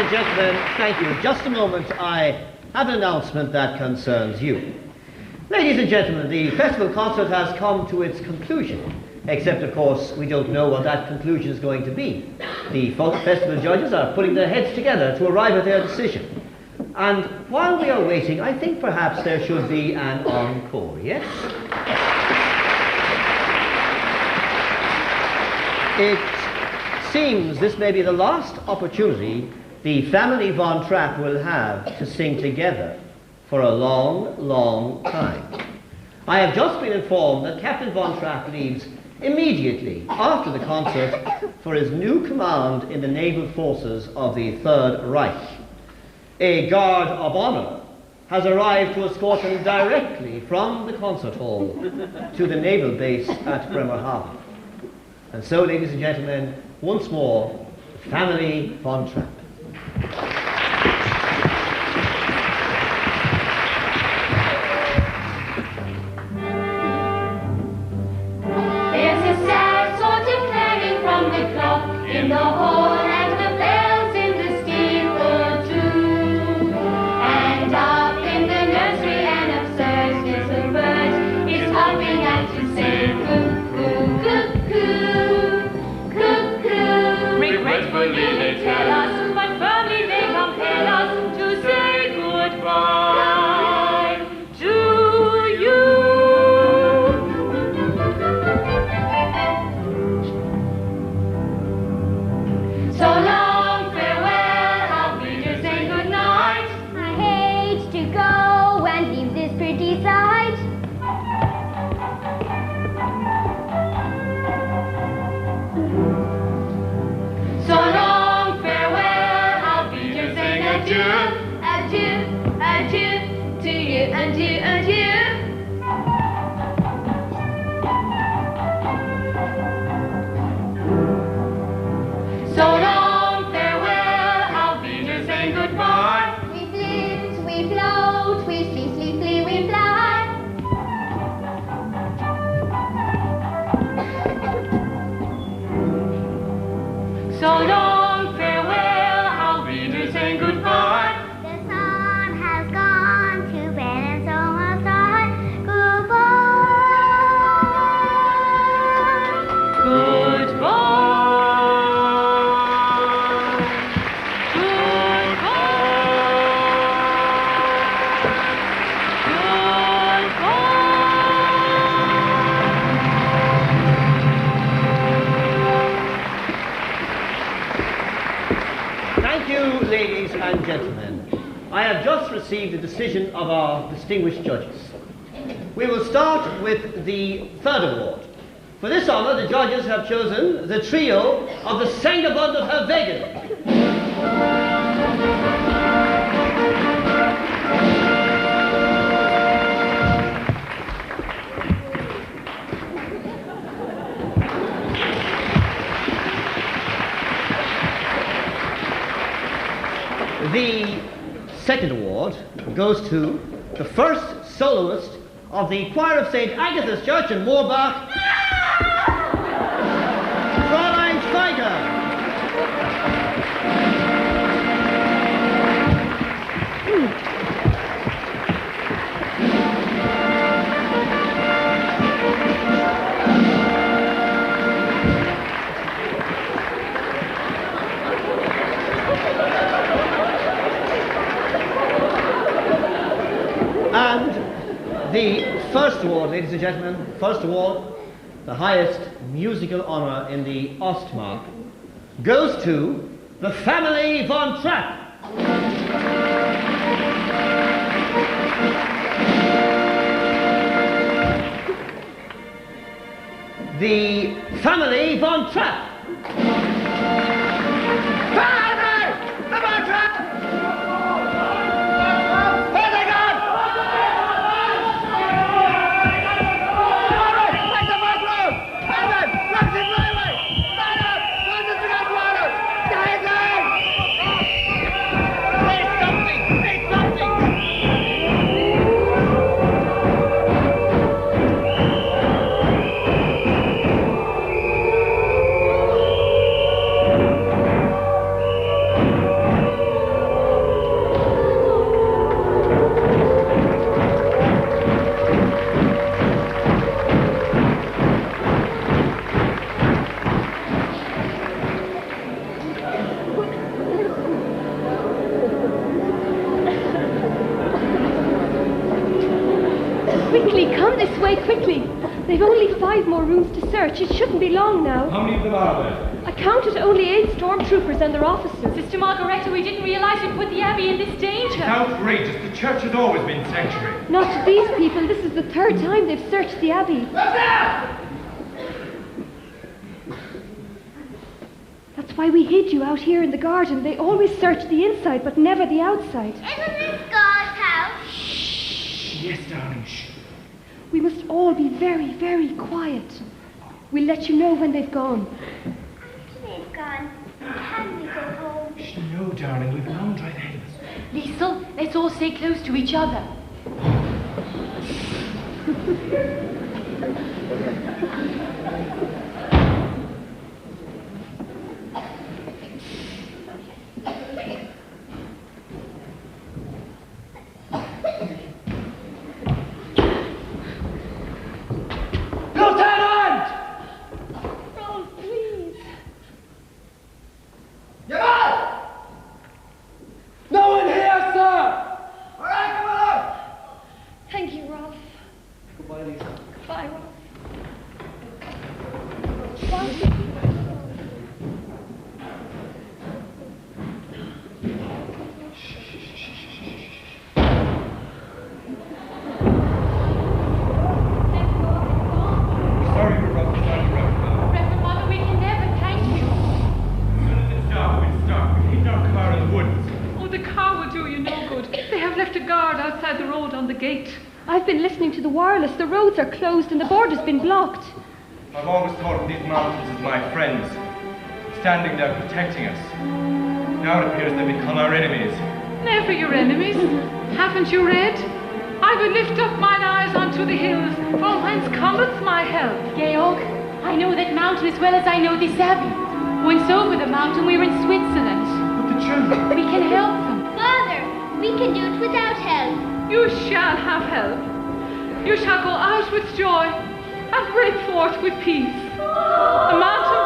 and gentlemen, thank you. Just a moment, I have an announcement that concerns you. Ladies and gentlemen, the festival concert has come to its conclusion, except, of course, we don't know what that conclusion is going to be. The festival judges are putting their heads together to arrive at their decision. And while we are waiting, I think perhaps there should be an encore, yes? It seems this may be the last opportunity the family Von Trapp will have to sing together for a long, long time. I have just been informed that Captain Von Trapp leaves immediately after the concert for his new command in the naval forces of the Third Reich. A guard of honor has arrived to escort him directly from the concert hall to the naval base at Bremerhaven. And so, ladies and gentlemen, once more, family Von Trapp. There's a sad sort of clanging from the clock in the hall, and the bells in the steeple too. And up in the nursery an absurd little bird is hopping out to say cuckoo, cuckoo, cuckoo. Regretfully they tell us, but firmly they compel us to say goodbye to you. So long, farewell, I'll bid you say good night. I hate to go and leave this pretty sight. So long, farewell, I'll bid you say adieu. Adieu, adieu, to you, adieu, adieu. So long, farewell, I'll bid you say goodbye. We flit, we float, we flee, flee, flee, we fly. So long, farewell, I'll bid you say goodbye. The sun has gone to bed and so must I. Goodbye. Goodbye. Thank you, ladies and gentlemen. I have just received the decision of our distinguished judges. We will start with the third award. For this honor, the judges have chosen the trio of the Sängerbund of Herr Wegen. The second award goes to the first soloist of the choir of St. Agatha's Church in Moorbach, Fräulein Schweiger. And the first award, ladies and gentlemen, first award, the highest musical honor in the Ostmark, goes to the family Von Trapp. The family Von Trapp. Hurry quickly. They've only 5 more rooms to search. It shouldn't be long now. How many of them are there? I counted only 8 stormtroopers and their officers. Sister Margareta, we didn't realize we'd put the Abbey in this danger. It's outrageous. The church has always been sanctuary. Not to these people. This is the 3rd time they've searched the Abbey. That's why we hid you out here in the garden. They always search the inside, but never the outside. Isn't this God's house? Yes, darling. Shh. We must all be very, very quiet. We'll let you know when they've gone. After they've gone, can we go home? Shh, no, darling. We've a long drive ahead of us. Liesel, let's all stay close to each other. Lieutenant! Oh, please. No one here, sir! All right, come along! Thank you, Rolf. Goodbye, Lisa. Bye, Rolf. Sorry we're rough inside the road. Reverend Mother, we can never thank you. As soon as it's dark, we'll start. We'll hidden our car in the woods. Oh, the car will do you no good. They have left a guard outside the road on the gate. I've been listening to the wireless. The roads are closed and the border's been blocked. I've always thought of these mountains as my friends, standing there protecting us. Now it appears they've become our enemies. Never your enemies. Haven't you read? I will lift up mine eyes unto the hills, from whence cometh my help. Georg, I know that mountain as well as I know this Abbey. Once over the mountain, we were in Switzerland. But the children... We can help them. Father, we can do it without help. You shall have help. You shall go out with joy and break forth with peace. The mountain